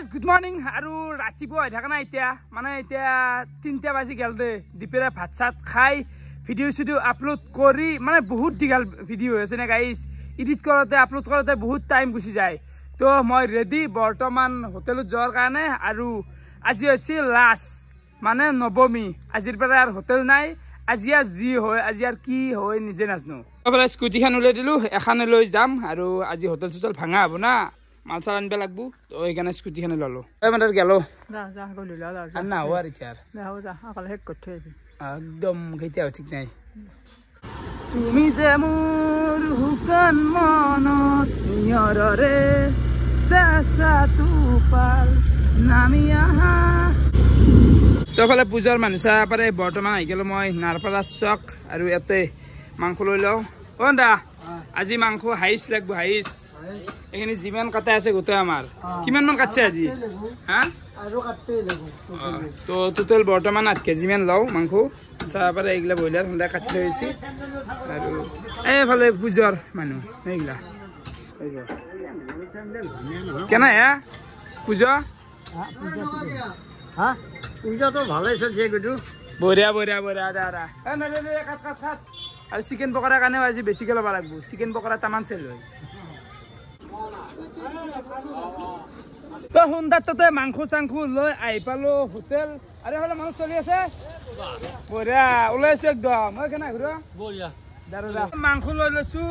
Guys good morning আৰু ৰাতিপুৱা হৈ থকা নাই এতিয়া মানে এতিয়া 3টা বাজি গেল দে দুপৰীয়া ভাত চাত খাই ভিডিঅ' চিডিঅ' আপলোড কৰি মানে বহুত দীঘল ভিডিঅ' হৈ আছে নে গাইজ এডিট কৰোঁতে আপলোড কৰোঁতে বহুত টাইম গুচি যায় তো মই ৰেডি বৰ্তমান হোটেলত যোৱাৰ কাৰণে আৰু আজি হৈছে লাষ্ট মানে নৱমী আজিৰ পৰা আৰু হোটেল নাই আজি আর যি হয় আজি আর কি হয় নিজে নাজানো এফালে স্কুটিখন উলাই দিলো এখানে লৈ যাম আৰু আজি হোটেল চোটেল ভাঙা হ'ব না মাল চাল আনব লাগবো তো এইখানে স্কুটিখনে ললো মানে গেল না হওয়ার ইচ্ছার একদম কেতিয়া ঠিক নাই তুমি যে মোৰ হুকান মনত নিয়ৰৰে চেঁচা টোপাল নামি আহা তো ফালে পূজাৰ মানুহ চাহ পাৰে বৰ্তমান আহি গেলো মই নাৰপাৰা চক আৰু ইয়াতে মাংস লৈ লওঁ অ দা আজি মাংস হাইচ লাগব হাইচ এখানে যিমান কাটা আছে গোটেই আমাৰ কিমান মান কাটছে আজি হা আৰু কাটতে লাগব তো টোটাল বৰ্তমান 8 কেজি মান লওঁ মাংস চাহ পাৰে এইগলা বইলাৰ হন্দা কাটি লৈছি আৰু এইফালে পূজাৰ মানুহ এইগলা কেনা হে পূজা হা পূজা তো ভালে চলছে গুডু বঢ়িয়া বঢ়িয়া বঢ়িয়া দাদা কাট আৰু চিকেন পকৰা কাৰণে আজি বেছিকৈ ল'ব লাগিব চিকেন পকৰা তামান চেল হয় তো সুন্দৰ তাতে মাংস চাংস লৈ আহি পালো হোটেল আৰু এইফালে মানুহ চলি আছে বঢ়িয়া ওলাইছো একদম কেনে ঘূৰা বঢ়িয়া দাদা মাংস লৈ লৈছো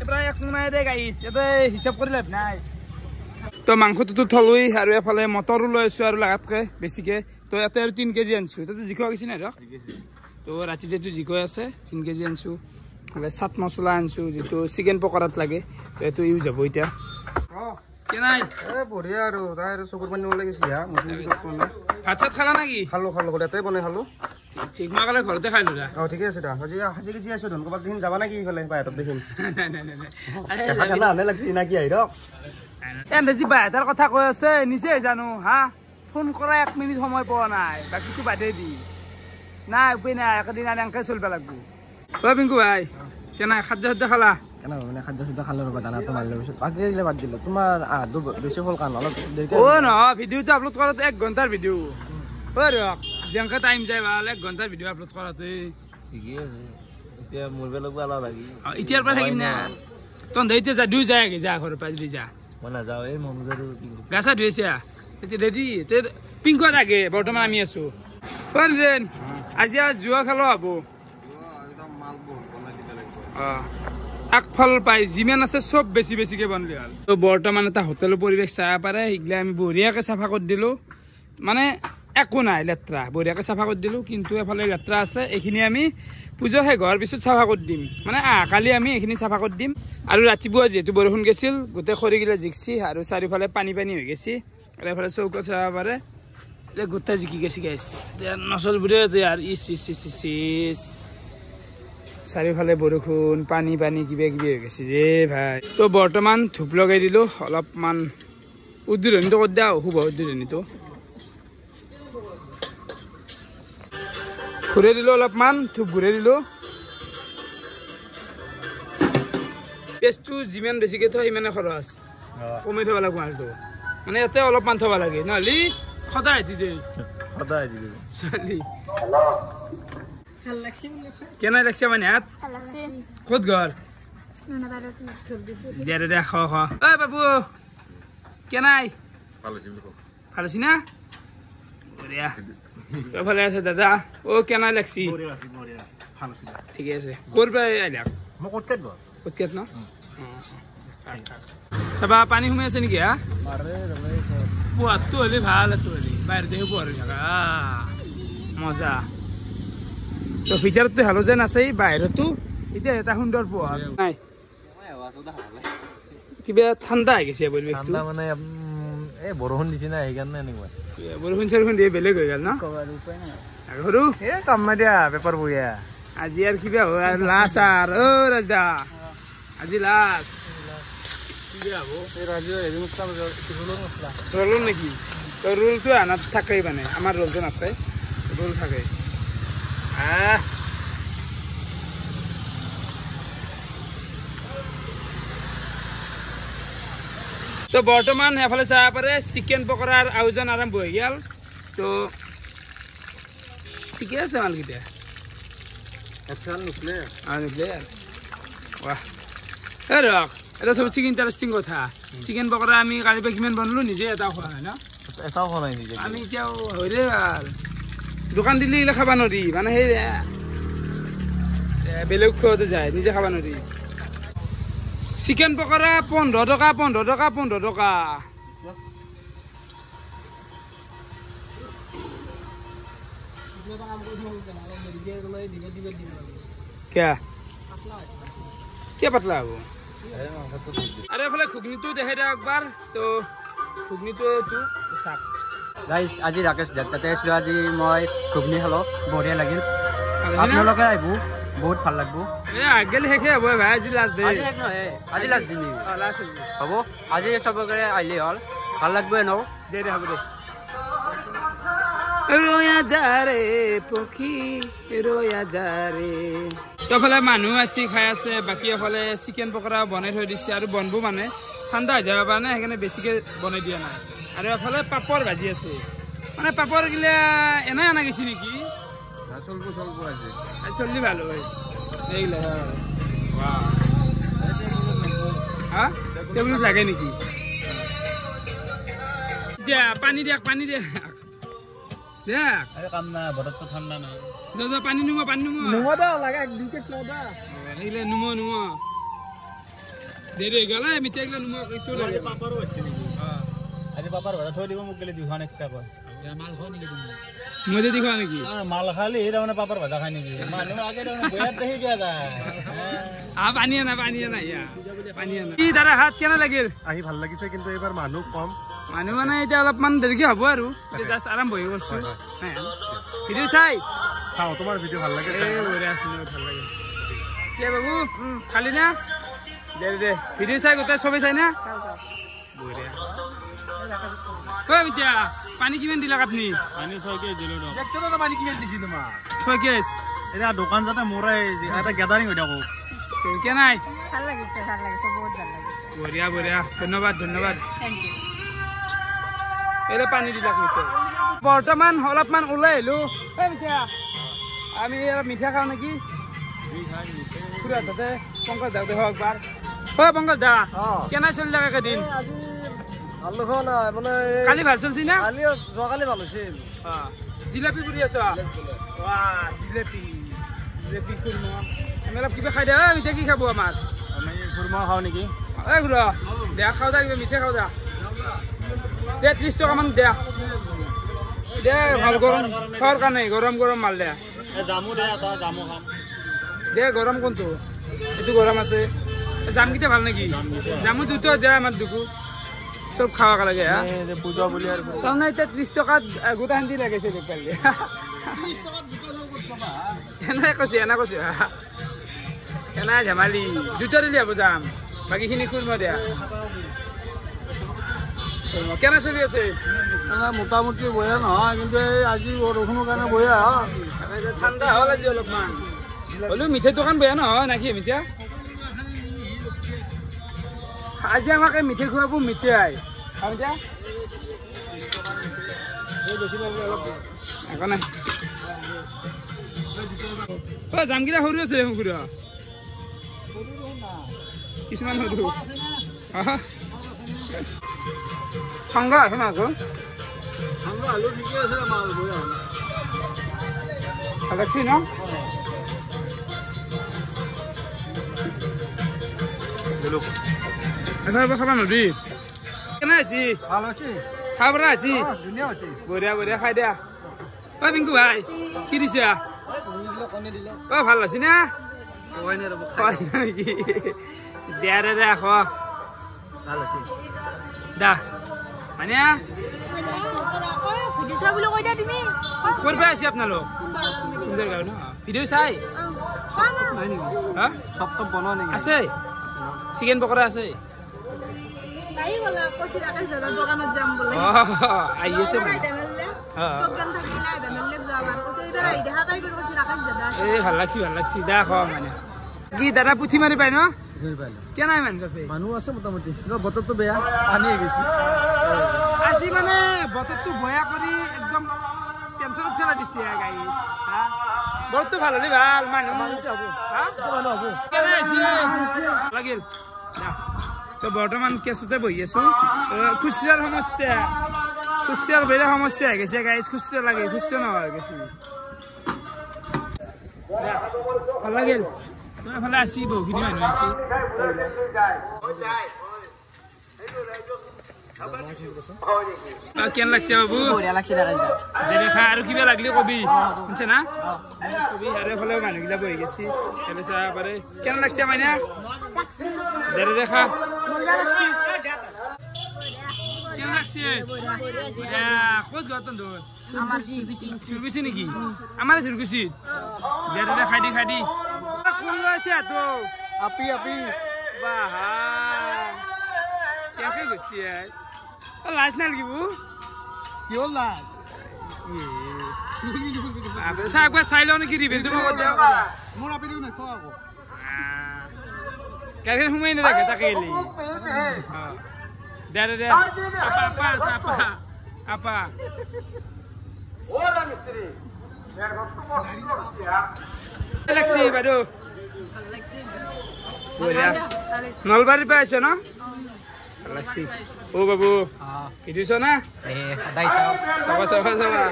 প্ৰায় 1 মোনাই দে গাইছ ইয়াতে হিচাপ কৰি লাভ নাই তো মাংসটোতো থলুই আৰু এফালে মটৰো লৈ আছো আৰু লাগাতকৈ বেছিকৈ তো ইয়াতে আৰু 3 কেজি আনিছো তাতে জিকা গৈছে নাই তো ৰাতি যেটো জিকা আছে 3 কেজি আনিছো চাট মছলা আনিছো যেটো চিকেন পকৰাত লাগে তো এইটো ইউজ হ'ব এতিয়া কেনাই বঢ়িয়া আৰু তাই চকুৰ পানী ওলাই গৈছে হা ভাত চাত খালা নাকি খালো ঘৰতে বনাই খালো ঠিক মই কালে ঘৰতে খাইলো দা ঠিকে আছে দা আজি হাজি কেজি আছো ধন ক'বাত দেখিম যাবা নাকি ইফালে বাহিৰত দেখিম নাই লাগছি নাকি আহি ৰক এনে বাহিৰৰ কথা কৈ আছে নিজে জানো হা ফোন কৰা 1 মিনিট সময় পোৱা নাই বাকীটো বাদে দি নাই উপায় নাই একদিন আৰু এনেকৈ চলিব লাগিব অ পিংকু ভাই কেনে খাদ্য খালা কেনে মানে খাদ্য খালো ৰবা দানাটো মাৰিলে পিছত বাকী দিলে বাদ দিলো তোমাৰ আদু বেছি হ'ল কান অলপ দেৰিকে অ ন ভিডিঅ'টো আপলোড কৰাতে 1 ঘণ্টাৰ ভিডিঅ' অ ৰক যেনকা টাইম যায় ভাল 1 ঘণ্টাৰ ভিডিঅ' আপলোড কৰাতে ঠিকে আছে এতিয়া মৰবে লগব আলা লাগি এতিয়াৰ পৰা থাকিম না তন দেইতে যা দুই যায় যা ঘৰৰ পৰা দি যা মই নাযাওঁ এই মনুজাৰো গাছা ধুইছে এতিয়া ৰেডি পিংকু থাকে বৰ্তমান আমি আছো পৰদিন আজি জুৱা খেলো হ'ব আগফাল পাই যিমান আছে চব বেছিকৈ বনলি হ'ল তো বৰ্তমান এটা হোটেলৰ পৰিৱেশ চাব পাৰে সেইগিলা আমি বঢ়িয়াকৈ চাফা কৰি দিলোঁ মানে একো নাই লেতেৰা বঢ়িয়াকৈ চাফা কৰি দিলোঁ কিন্তু এফালে লেতেৰা আছে এইখিনি আমি পূজা শেষ হোৱাৰ পিছত চাফা কৰি দিম মানে কালি আমি এইখিনি চাফা কৰি দিম আৰু ৰাতিপুৱা যিহেতু বৰষুণ গৈছিল গোটেই খৰিগিলা জিকছি আৰু চাৰিওফালে পানী হৈ গৈছে আৰু এফালে চৌকত চাব পাৰে গোটেই জিকি গৈছে গাইছ নচলবোৰে আৰু ইচ চাৰিওফালে বৰষুণ পানী কিবা কিবি হৈ গৈছে যে ভাই তো বৰ্তমান ধূপ লগাই দিলোঁ অলপমান উদ্বোধনীটো কৰি দিয়া শুভ উদ্বোধনীটো ঘূৰাই দিলোঁ অলপমান ধূপ ঘূৰাই দিলোঁ পেষ্টটো যিমান বেছিকৈ থয় সিমানে খৰচ কমাই থ'ব লাগিব মালটো মানে ইয়াতে অলপমান থ'ব লাগে নহ'লে সদায় দি দে চলি কেনে লাগছে মানে হাত ক'ত ঘৰ দে খাওঁ ঐ বাবু কেনাই ভাল আছি না বঢ়িয়া ভালে আছে দাদা অ কেনাই লাগছি ঠিকে আছে ক'ৰ পৰা আহিলা কঠিয়াত ন চাবা পানী সোমাই আছে নেকি হা পোহাতটো হ'লে ভাল হ'লে বাহিৰতে পোহাৰ হৈ থাকা মজা তো ভিতৰততো হালধীয়া নাছেই বাহিৰতো এতিয়া এটা সুন্দৰ পোহাৰ নাই কিবা ঠাণ্ডা হৈ গৈছে পৰিৱেশটো মানে এই বৰষুণ দিছে না সেইকাৰণে এনেকুৱা বৰষুণ দিয়ে বেলেগ হৈ গ'ল ন সৰু এই কাম নাই দিয়া পেপাৰ বঢ়িয়া আজি আৰু কিবা হয় আৰু লাষ্ট আৰু অ ৰাজদা আজি লাষ্ট ৰোল নাকি তো ৰোলটো আনাত থাকেই মানে আমাৰ ৰোলটো নাথাকে ৰোল থাকে তো বৰ্তমান এফালে চাব পাৰে চিকেন পকৰাৰ আয়োজন আৰম্ভ হৈ গ'ল তো ঠিকে আছে মালকেইটা নুখলে ৰখ এটা চবতছে ইণ্টাৰেষ্টিং কথা চিকেন পকৰা আমি কালিৰ পৰা কিমান বনালোঁ নিজে এটাও খোৱা নাই ন এটাও খোৱা নাই নিজে আমি এতিয়াও হয়ৰে ভাল দোকান দিলে এইগিলা খাব নোৱাৰি মানে সেই বেলেগ খোৱাতে যায় নিজে খাব নোৱাৰি চিকেন পকৰা 15 টকা 15 টকা 15 টকা क्या पतला है वो अरे एफाले घुगनीটো দেখাই দিয়া একবাৰ তো ঘুগনীটো এইটো চাক গাইজ আজি ৰাকেশ তাতে আছিলোঁ আজি মই ঘুগনি খালোঁ বঢ়িয়া লাগিল আপোনালোকে আহিব বহুত ভাল লাগব আগেলি শেষে হ'ব ভাই আজি লাষ্ট ডে আজি লাষ্ট দিন হ'ব আজি চবকে আহিলে হ'ল ভাল লাগব এনেও দে হ'ব দে ৰয়া যাৰে পক্ষী ৰয়া যাৰে তফালে মানুহ আছে খাই আছে বাকী এফালে চিকেন পকৰা বনাই থৈ দিছে আৰু বনবো মানে ঠাণ্ডা হৈ যাব পাৰে সেইকাৰণে বেছিকৈ বনাই দিয়া নাই আৰু এফালে পাপৰ ভাজি আছে মানে পাপৰ গিলা এনে আনা গৈছে নেকি চল্লি ভাল হয় এইগিলা হা টেবুলত লাগে নেকি দিয়া পানী দিয়ক পানী দিয়ক কাম নাই বতৰটো ঠাণ্ডা নাই যা পানী নুমা দা লাগে 2 কেছ লও দা এইগিলা নুমা দেৰি গলা মিঠা এইগিলা নুমা এইটো লাগে পাপৰ হৈছে নেকি আজি পাপৰ ভাজা থৈ দিব মোক গলে 2খন এক্সট্ৰা কৰ মাল খাও নেকি তুমি মজে দিখা নেকি মাল খালি এটা মানে পাপৰ ভাজা খাই নেকি মানুহ আগে বয়াত দেখি দিয়া যায় পানী আনা ইয়া পানী আনা কি দাদা হাত কেনে লাগিল আহি ভাল লাগিছে কিন্তু এবাৰ মানুহ কম মানুহ মানে এতিয়া অলপমান দেৰিকে হ'ব আৰু জাষ্ট আৰম্ভ হৈ গৈছো ভিডিঅ' চাও তোমাৰ ভিডিঅ' ভাল লাগে ভাল লাগে কি বাবু খালি না দে ভিডিঅ' চাই গোটেই চবেই চাই না মিঠা পানী কিমান দিলাক আপুনি পানী 6 কেজি দিলো পানী কিমান দিছি তোমাৰ 6 কেজি এটা দোকান যাতে মোৰাই এটা গ্যাদাৰিং হৈ থাকো কে নাই ভাল লাগিছে বহুত ভাল লাগিছে বঢ়িয়া ধন্যবাদ থ্যাংক ইউ এলে পানী দিলাক মিঠা বৰ্তমান অলপমান ওলাই আহিলো মিঠা আমি মিঠা খাওঁ নেকি পুৰা তাতে পংকজ দাও দেখো একবাৰ পংকজ দা কেনে চলি থাকে একেদিন ভাল লগা নাই মানে কালি ভাল চলছি না যোৱাকালি ভাল হৈছিল জিলাপি পুৰি আছ জিলাপি খুৰমা আমি অলপ কিবা খাই দিয়া মিঠা কি খাব আমাৰ আমি খুৰমা খাওঁ নেকি এই ঘূৰ দে খাওঁ দা কিবা মিঠা খাওঁ দা দে 30 টকামান দে ভাল গৰম খোৱাৰ কাৰণে গৰম মাল দে জামু দে জামু খাম দে গৰম কোনটো এইটো গৰম আছে জামকেইটা ভাল নেকি জামু দুটো দে আমাৰ দুকু চব খাওয়া লাগে পূজা বুলি আৰু তাৰমানে এতিয়া 30 টকাত গোটা শান্তি লাগিছে দেখি এনে কৈছে এনে ধেমালি দুটা দিলে হ'ব যাম বাকীখিনি খুৰমা দিয়া কেনে চলি আছে মোটামুটি বয়া নহয় কিন্তু আজি বৰষুণৰ কাৰণে বয়া ঠাণ্ডা হ'ল আজি অলপমান হ'লেও মিঠাই দোকান বেয়া নহয় নাকি মিঠা আজি আমাকে মিঠাই খুৱাব মিঠাই একো নাই জামকেইটা সৰু আছে খুৰা কিছুমান সৰু ঠাণ্ডা আছে না আকৌ আলু ঠিকে আছে মাল বয়া লাগছি ন খাবা নদী কেনে আছি ভাল হৈছে খাব পৰা আছি ধুনীয়া হৈছে বঢ়িয়া খাই দিয়া পিংকু ভাই কি দিছে ভাল আছি না নেকি দিয়া দে খোৱা ভাল হৈছে দা মানে ক'ৰ পৰা আছে আপোনালোক সুন্দৰ গাঁও ন ভিডিঅ' চাই নাই নেকি হা চব বনোৱা নেকি আছে চিকেন পকৰা আছে আহি আছে ভাল লাগছি দা খোৱা মানে কি দাদা পুঠি মাৰি পাই ন কেনে ইমান কাপে মানুহ আছে মোটামুটি বতৰটো বেয়া পানী হৈ গৈছে আজি মানে বতৰটো বয়া কৰি একদম টেনচনত পেলাই দিছে গাইজ বহুতটো ভাল হ'লে ভাল মানুহ কেনে আহিছে লাগিল তো বৰ্তমান কেছতে বহি আছো খুচৰাৰ বেলেগ সমস্যা হৈ গৈছে গাইজ খুচৰা লাগে খুচৰা নোহোৱা হৈ গৈছে ভাল লাগিল এফালে আছি বহুখিনি মানুহ আছে কেন লাগছে বাবু দেখা আৰু কিবা লাগিলে কবি শুনছে না কবি আৰু এফালেও মানুহগিলা বহি গেছি এফালে চাব পাৰে কেন লাগছে মাইনা দেৰে দেখা কেন লাগছে ক'ত গত তোৰ থুৰগুচি নেকি আমাৰ থুৰগুচিত দেৰে খাই দি কোন গৈছে তো আপি বাহা কেনেকৈ গৈছে লাজ নালাগিব কিয় লাজ একবাৰ চাই লওঁ নেকি ৰিভেলটো মোৰ আপি নেখাওঁ আকৌ কেনেকৈ সোমাই নাথাকে তাকে দে আপা লাগছি বাইদেউ নলবাৰীৰ পৰা আহিছ ন ভাল লাগছি অ বাবু কিনিছ না চাবা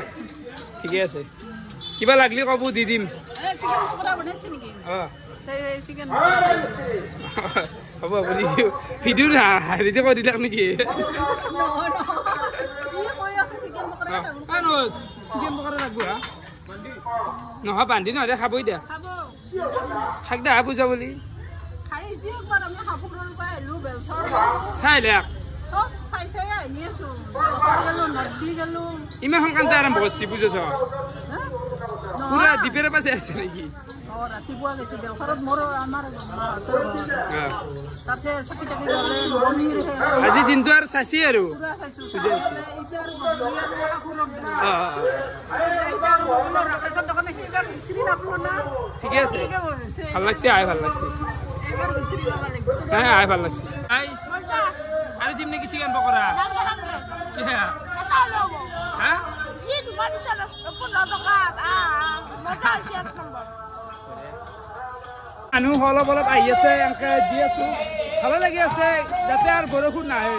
ঠিকে আছে কিবা লাগলি কব দি দিম হ'ব আপুনি ভিডিঅ' হেৰিতে কৈ দিলাক নেকি চিকেন পকৰা লাগব হা নহয় বান্ধি নহ'লে খাবই দিয়া থাক দে পূজা বুলি চাই লাক ইমান সোনকালে আৰম্ভ কৰিছে পূজা চাব পুৰা দ্বীপেৰে পাছে আছে নেকি আজি দিনটো আৰু চাইছি আৰু ঠিকে আছে ভাল লাগছে আই ভাল লাগছে আই ভাল লাগছে আৰু দিম নেকি চিকেন পকৰা মানুহ অলপ আহি আছে এনেকে দি আছো ভালো লাগি আছে যাতে আৰু বৰষুণ নাহে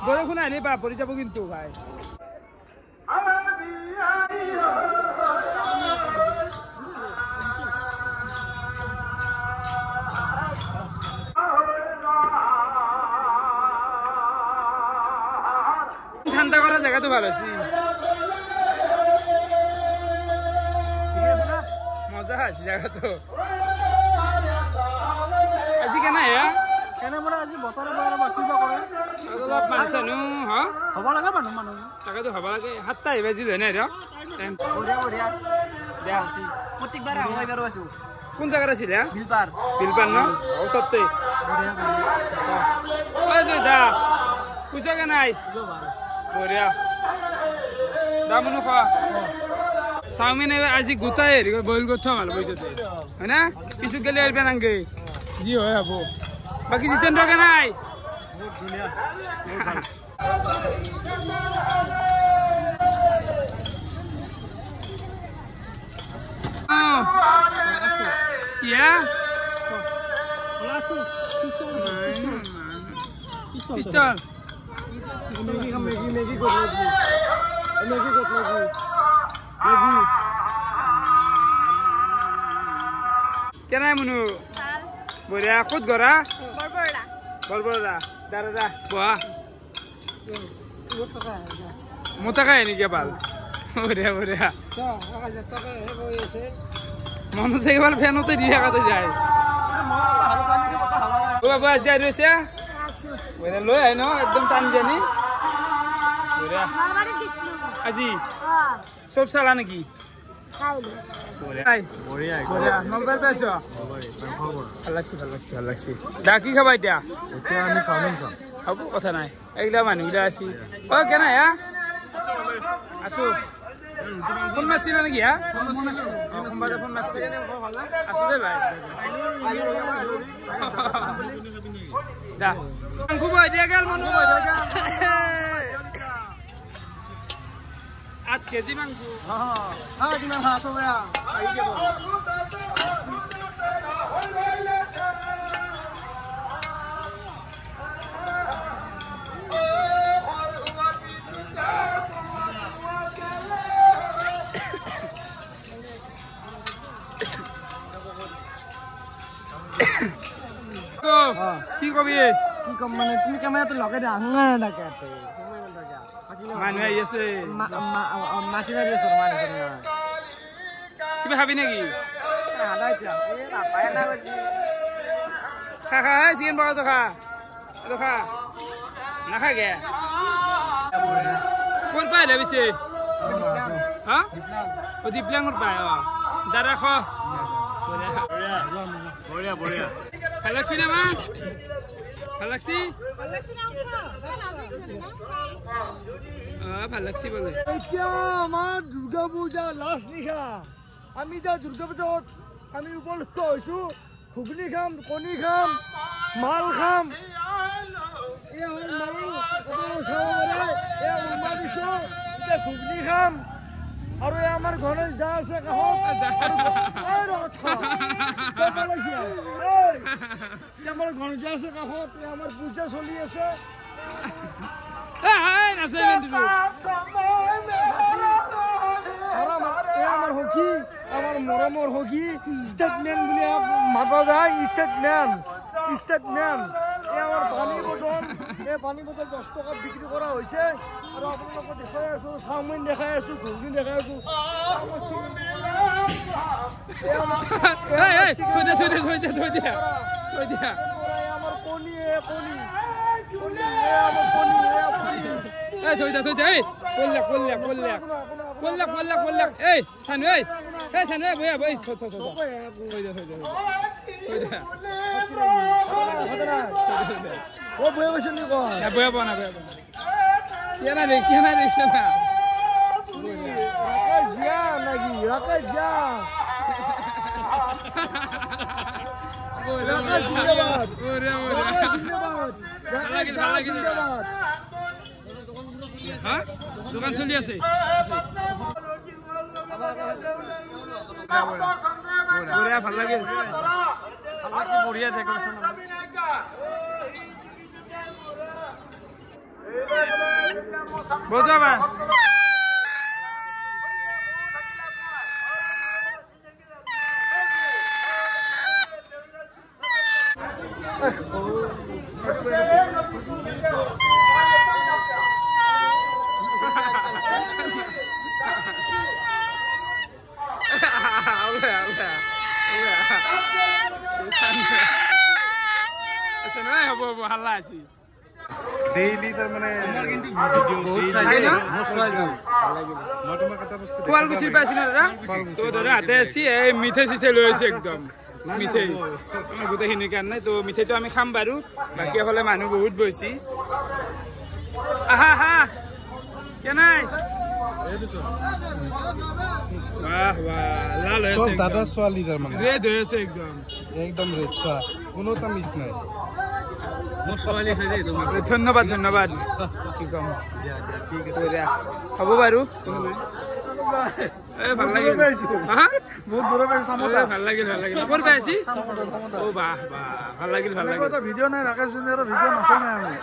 বৰষুণ আহিলে বাপৰি যাব কিন্তু ভাই ঠান্ডা করা জায়গা তো ভালো আছে মজা আছে জায়গা তো আজি কেনা হে কেনে মানে আজি বতৰে কিবা কৰে অলপ মানুহ হা হ'ব লাগে মানুহ তাকেতো হ'ব লাগে 7টা বাজিল হয় নাই বঢ়িয়া বেয়া হৈছে প্ৰত্যেকবাৰ আহোঁ এবাৰো আছো কোন জায়গাত আছিল বিলপাৰ ন ওচৰতে দা পূজা কে নাই বঢ়িয়া দামনো খোৱা চাওমিন আজি গোটাই হেৰি বইল কৰি থোৱা ভাল পইচাতে হয় না পিছত গেলে আহিবা নাংগে যি হয় হ'ব বাকী জিতেন্দ্ৰ কে নাই পিষ্টল মেগি কেনাই মুনু বঢ়িয়া ক'ত গৰা বৰবৰা দাদা বহা মোটাকা নেকি ভাল বঢ়িয়া মনো চাইবাৰ ফেনতে দি থাকাতে যায় বাবু আজি আৰু আছে বঢ়িয়া লৈ আহে ন একদম টান জানি বঢ়িয়া আজি চব চালা নেকি নলবাৰীৰ পৰা আছ ভাল লাগছি দা কি খাবা এতিয়া আমি চাওমিন খাম হ'ব কথা নাই এইগিলা মানুহগিলা আছি অ কেনে হা আছো ফোন মারছিল নাকি হ্যাঁ সোমবারে ফোন মারছে আছো দে ভাই দা মাংস বই দিয়া গেল মনু 8 কেজি মাংস হ্যাঁ কিমান খাস হবে আই যাব কি কবি কি কম মানে তুমি কেমেৰাটো লগাই দিয়া আঙাৰ নাকাতে মানুহ আহি আছে মাটি মাৰি আছো মানুহ কিবা খাবি নেকি খা খা চিকেন পকাটো খা এইটো খা নাখাগে ক'ৰ পৰা আহিলে পিছে হা দীপলাঙৰ পৰা দাদা খ বঢ়িয়া বঢ়িয়া ভাল লাগছি না মা ভাল লাগছি ভাল লাগছি বলে এতিয়া আমাৰ দুৰ্গা পূজা লাষ্ট নিশা আমি এতিয়া দুৰ্গা পূজাত আমি উপলক্ষ হৈছো ঘুগনি খাম কণী খাম মাল খাম এই হ'ল মাল চাব পাৰে এই উলমা দিছো এতিয়া ঘুগনি খাম আৰু এই আমাৰ গণেশ দা আছে আমাৰ গণেশ দা আছে কাষত আমাৰ পূজা চলি আছে আমাৰ হকী আমাৰ মৰমৰ হকী ষ্টেটমেন বুলি মাতা যায় ষ্টেটমেন এই আমাৰ পানী বটল এই পানী বটল 10 টকাত বিক্ৰী কৰা হৈছে আৰু আপোনালোকক দেখাই আছো চাওমিন দেখাই আছো ঘুগনি দেখাই আছো আমাৰ কণী এই চানু এই চানু বয়া বই ও বয়া বসে নি কো না বয়া বনা কেনা দেখছ না রাকা জিয়া নাকি রাকা জিয়া রাকা জিন্দাবাদ ওরে রাকা জিন্দাবাদ ভাল লাগিল হ্যাঁ দোকান চলি আছে বঢ়িয়া ভাল লাগিল বঢ়িয়া ডেকোৰেশ্যন বজাবা হ'ব হাল্লা আছি ডেইলি তাৰ মানে শুৱালকুছিৰ পাইছি না দাদা তো দাদা হাতে আছি এই মিঠে চিঠে লৈ আছে একদম মিঠে আমাৰ গোটেইখিনিৰ কাৰণে তো মিঠেইটো আমি খাম বাৰু বাকী হ'লে মানুহ বহুত বহিছি আহা হা কেনাই বাহ বাহ লাল হৈ আছে দাদা ছোৱালী তাৰ মানে ৰেড হৈ আছে একদম ৰেড চোৱা কোনো এটা মিছ নাই ধন্যবাদ ধন্যবাদ কি কম হ'ব বাৰু ভাল লাগিল বহুত দূৰ পাইছো ভাল লাগিল ক'ৰ পাইছি অ বাহ বাহ ভাল লাগিল ভিডিঅ' নাই ৰাকেশ জুনিয়ৰৰ ভিডিঅ' নাচাই নাই আমি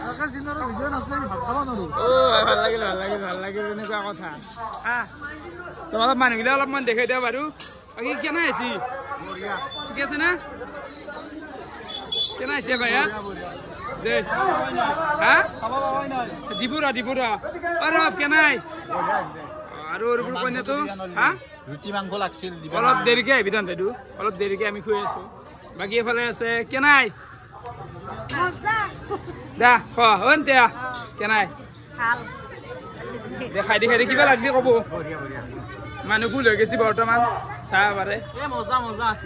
ৰাকেশ জুনিয়ৰৰ ভিডিঅ' নাচাই ভাত খাব নোৱাৰো ভাল লাগিল এনেকুৱা কথা তোমালোক মানুহগিলা অলপমান দেখাই দিয়া বাৰু বাকী কেনে আছি ঠিক আছে না কেনে আছে ভাই দে হা দিপুৰা আৰু কেনাই আৰু কইনাটো হা ৰুটি মাংস লাগছিল অলপ দেৰিকে আহিবি তহঁতেতো অলপ দেৰিকে আমি খুৱাই আছো বাকী এফালে আছে কেনাই দা খোৱা কেনাই দেখাই কিবা লাগবি ক'ব মানুহ ভুল হৈ গৈছে বৰ্তমান চাহ পাৰে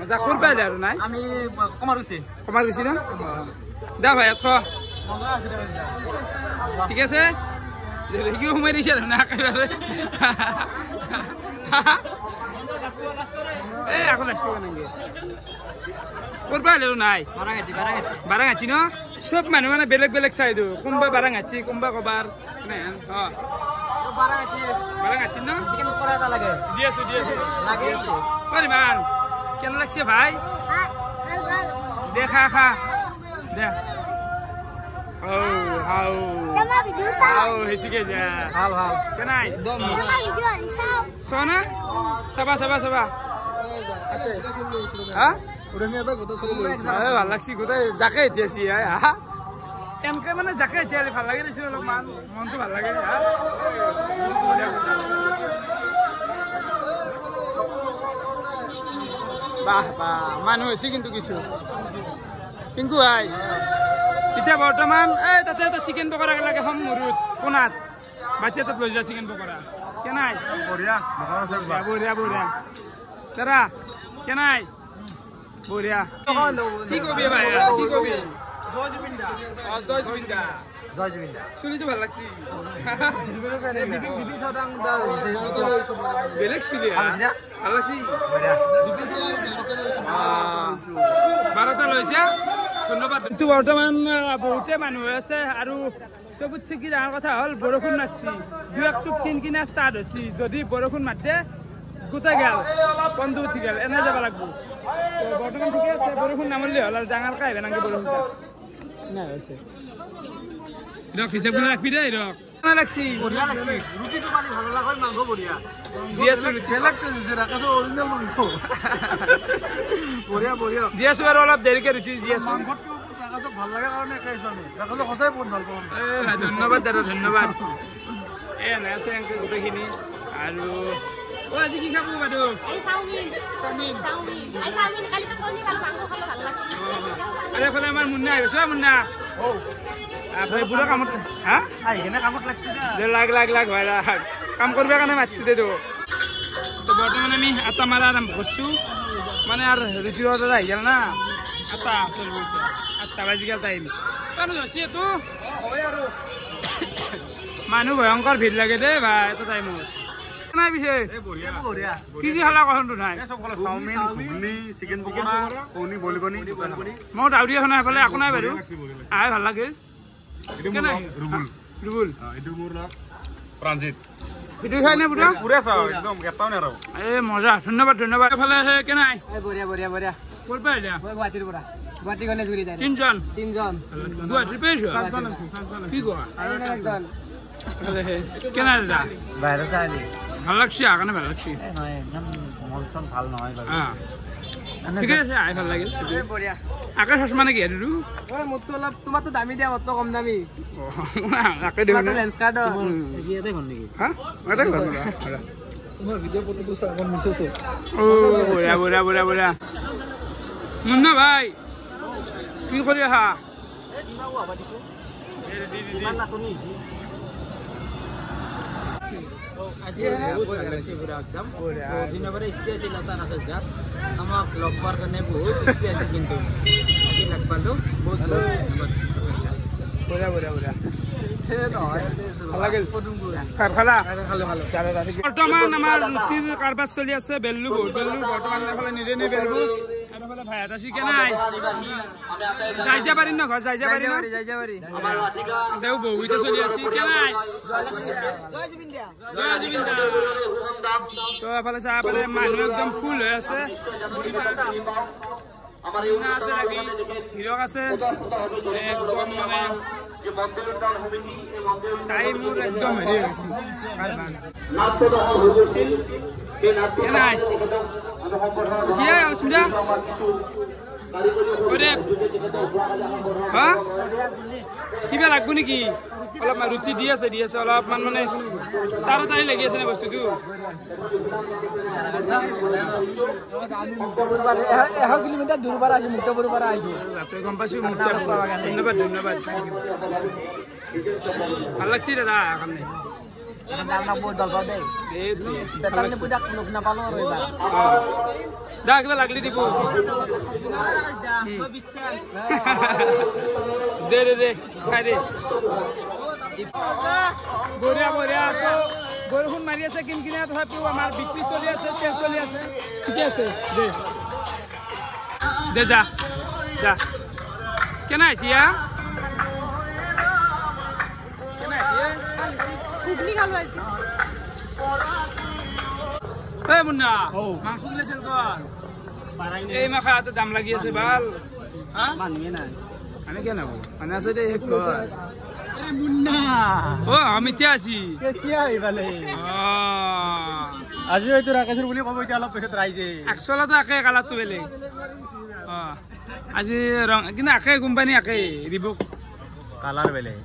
মজা ক'ৰ পাইলে আৰু নাই আমি কমাৰ গৈছি ন দা ভাই খোৱা ঠিক আছে কি সোমাই দিছে না একেবাৰে এই আকৌ লাজ কৰিব নেকি কৰবা হ'লেও নাই বাৰাঙাচি ন চব মানুহ মানে বেলেগ বেলেগ চাইদো কোনোবা বাৰাঙাচি কোনোবা কবাৰ বাৰাঙাচি ন দি আছো ইমান কেনে লাগছে ভাই দে খা দে হেচিকে যা কেনাই চোৱা চাবা ভাল লাগছি গোটেই জাকে এতিয়াছি এনেকে মানে জাকে এতিয়ালে ভাল লাগে দেচোন অলপমান মনটো ভাল লাগে বাহ মানুহ হৈছে কিন্তু কিছু পিংকু ভাই এতিয়া বৰ্তমান এই তাতে এটা চিকেন পকৰা লাগে হম মুৰুত কোনাত বাচ্চা তাত লৈ যা চিকেন পকৰা কেনাই বঢ়িয়া তাৰা কেনাই বঢ়িয়া কি কবি ভাই কি কবি জয় জুবিনদা শুনিছো ভাল লাগছি বেলেগ চুলি ভাল লাগছি 12টা লৈছে ধন্যবাদ বৰ্তমান বহুতে মানুহ আছে আৰু চবতছে কি ডাঙৰ কথা হ'ল বৰষুণ নাচছি দুই এক টুপ কিনকিনা ষ্টাৰ্ট হৈছে যদি বৰষুণ মাতে গোটেই গেল বন্ধু উঠি গেল এনে যাব লাগব বৰ্তমান ঠিকে আছে বৰষুণ নামলি হ'ল আৰু ডাঙৰকে আহিব নালাগে বৰষুণ নাই হৈছে ৰখ হিচাপ কৰি ৰাখবি দেই ৰখ কেনে লাগছি ৰুটিটো পানী ভাল লাগে মাংস বঢ়িয়া দি আছো ৰুটি বেলেগ টেষ্ট ৰাখাছো অৰিজিনেল মাংস বঢ়িয়া দি আছো আৰু অলপ দেৰিকে ৰুটি দি আছো মাংসতকৈ ৰাখাছো ভাল লাগে কাৰণে খাইছো আমি ৰাখাছো সঁচাই বহুত ভাল পাওঁ ধন্যবাদ দাদা ধন্যবাদ এনে আছে এনেকে গোটেইখিনি আৰু আজি কি খাব বাইদেউ চাওমিন আৰু এফালে আমাৰ মুন্না আহিছে মুন্না বুঢ়া কামত আহি কেনে কামত লাগছে লাগ ভাই লাগ কাম কৰিব কাৰণে মাতিছো দে তো বৰ্তমান আমি আটা মাৰা আৰম্ভ কৰিছোঁ মানে আৰু ৰুটি অৰ্ডাৰ আহি গেল না আটা চলিব এতিয়া 8টা বাজি গেল টাইম কারণ হৈছে এইটো হয় আৰু মানুহ ভয়ংকৰ ভিৰ লাগে দেই ভাই এটা টাইমত নাই বিহে কি কি খালা কখনটো নাই চাওমিন ঘুগনি চিকেন পকোড়া কণী বলগনি মই দাউৰি এখন এফালে একো নাই বাৰু আই ভাল লাগিল ৰুবুল এইটো মোৰ নাম প্ৰাঞ্জিত এইটো খাই নে পুৰা পুৰা চাও একদম এটাও নেৰাও এই মজা ধন্যবাদ এফালে কেনাই বঢ়িয়া ক'ৰ পৰা আহিলা গুৱাহাটীৰ পৰা গুৱাহাটী গণেশগুৰি তিনজন গুৱাহাটীৰ পৰা আহিছ কি কোৱা কেনে দাদা বাহিৰৰ চাই ভাল লাগছে কাৰণে ভাল লাগছে মন চন ভাল নহয় ঠিকে আছে আই ভাল লাগিল বঢ়িয়া আকাশ চশমা নেকি এইটো মোৰতো অলপ তোমাৰতো দামী দিয়া মোৰতো কম দামী আকে দেখোন লেন্স কাৰ্ড ইয়াতে ঘৰ নেকি হা এটা ঘৰ তোমাৰ ভিডিঅ' ফটোটো চাই অকণ মিছাইছো ও বঢ়িয়া মুন্না ভাই কি কৰি আহা আমাক লগ পোৱাৰ কাৰণে বহুত ইচ্ছা আছিল কিন্তু আজি লগ পালো বহুত বৰ্তমান আমাৰ ৰুটিৰ কাৰবাৰ চলি আছে বেলু বৰ্তমান এফালে নিজে বেলু আৰু ভাই এটা চিকেন নাই যাই যা পাৰি ন ঘৰ যাই যা পাৰি দেও বহুতে চলি আছে চিকেন নাই জয় জুবিন দা তো এফালে চাহ পালে মানুহ একদম ফুল হৈ আছে আছে লাগি হিৰক আছে একদম মানে টাইমোৰ একদম হেৰি হৈছে নাই কি স্মিতা কিবা লাগব নেকি অলপ ৰুচি দি আছে অলপমান মানে তাড়াতাড়ি লাগি আছে নে বস্তুটো 1 কিলোমিটাৰ দূৰ পৰা আহিছো মুক্তপুৰৰ পৰা আহিছো গম পাইছো ধন্যবাদ ভাল লাগছি দাদা কাৰণে দা কিবা লাগলি দিব দে খাই দে বঢ়িয়া বঢ়িয়া তো বৰষুণ মাৰি আছে কিনকিনীয়া তথাপিও আমাৰ বিক্ৰী চলি আছে চেল চলি আছে ঠিকে আছে দে যা যা কেনে আহিছি কেনে আহিছে ঘুগনি খালো আজি এই মুন্না মাংস গিলা চেল কর এই মাখাতে দাম লাগি আছে ভাল হ্যাঁ মানুহে নাই আমি কেন মানে আছে দে শেষ কর আরে মুন্না ও আমি এতিয়া আছি কেতিয়া আহিবালে আজি হয়তো ৰাকেশৰ বুলি ক'ব এতিয়া অলপ পিছত ৰাইজে একচলাটো একে কালাৰটো বেলেগ আজি ৰং কিন্তু একে কোম্পানী একে ৰিবুক কালাৰ বেলেগ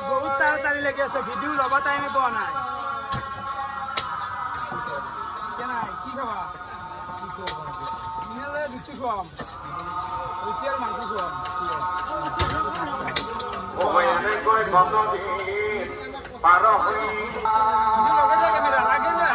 বহুত তাড়াতাড়ি লাগি আছে ভিডিও ল'ব টাইমে পোৱা নাই কি খাবা লুচি খুৱাম লুচি আৰু মাংস খুৱাম কেমেৰা লাগে না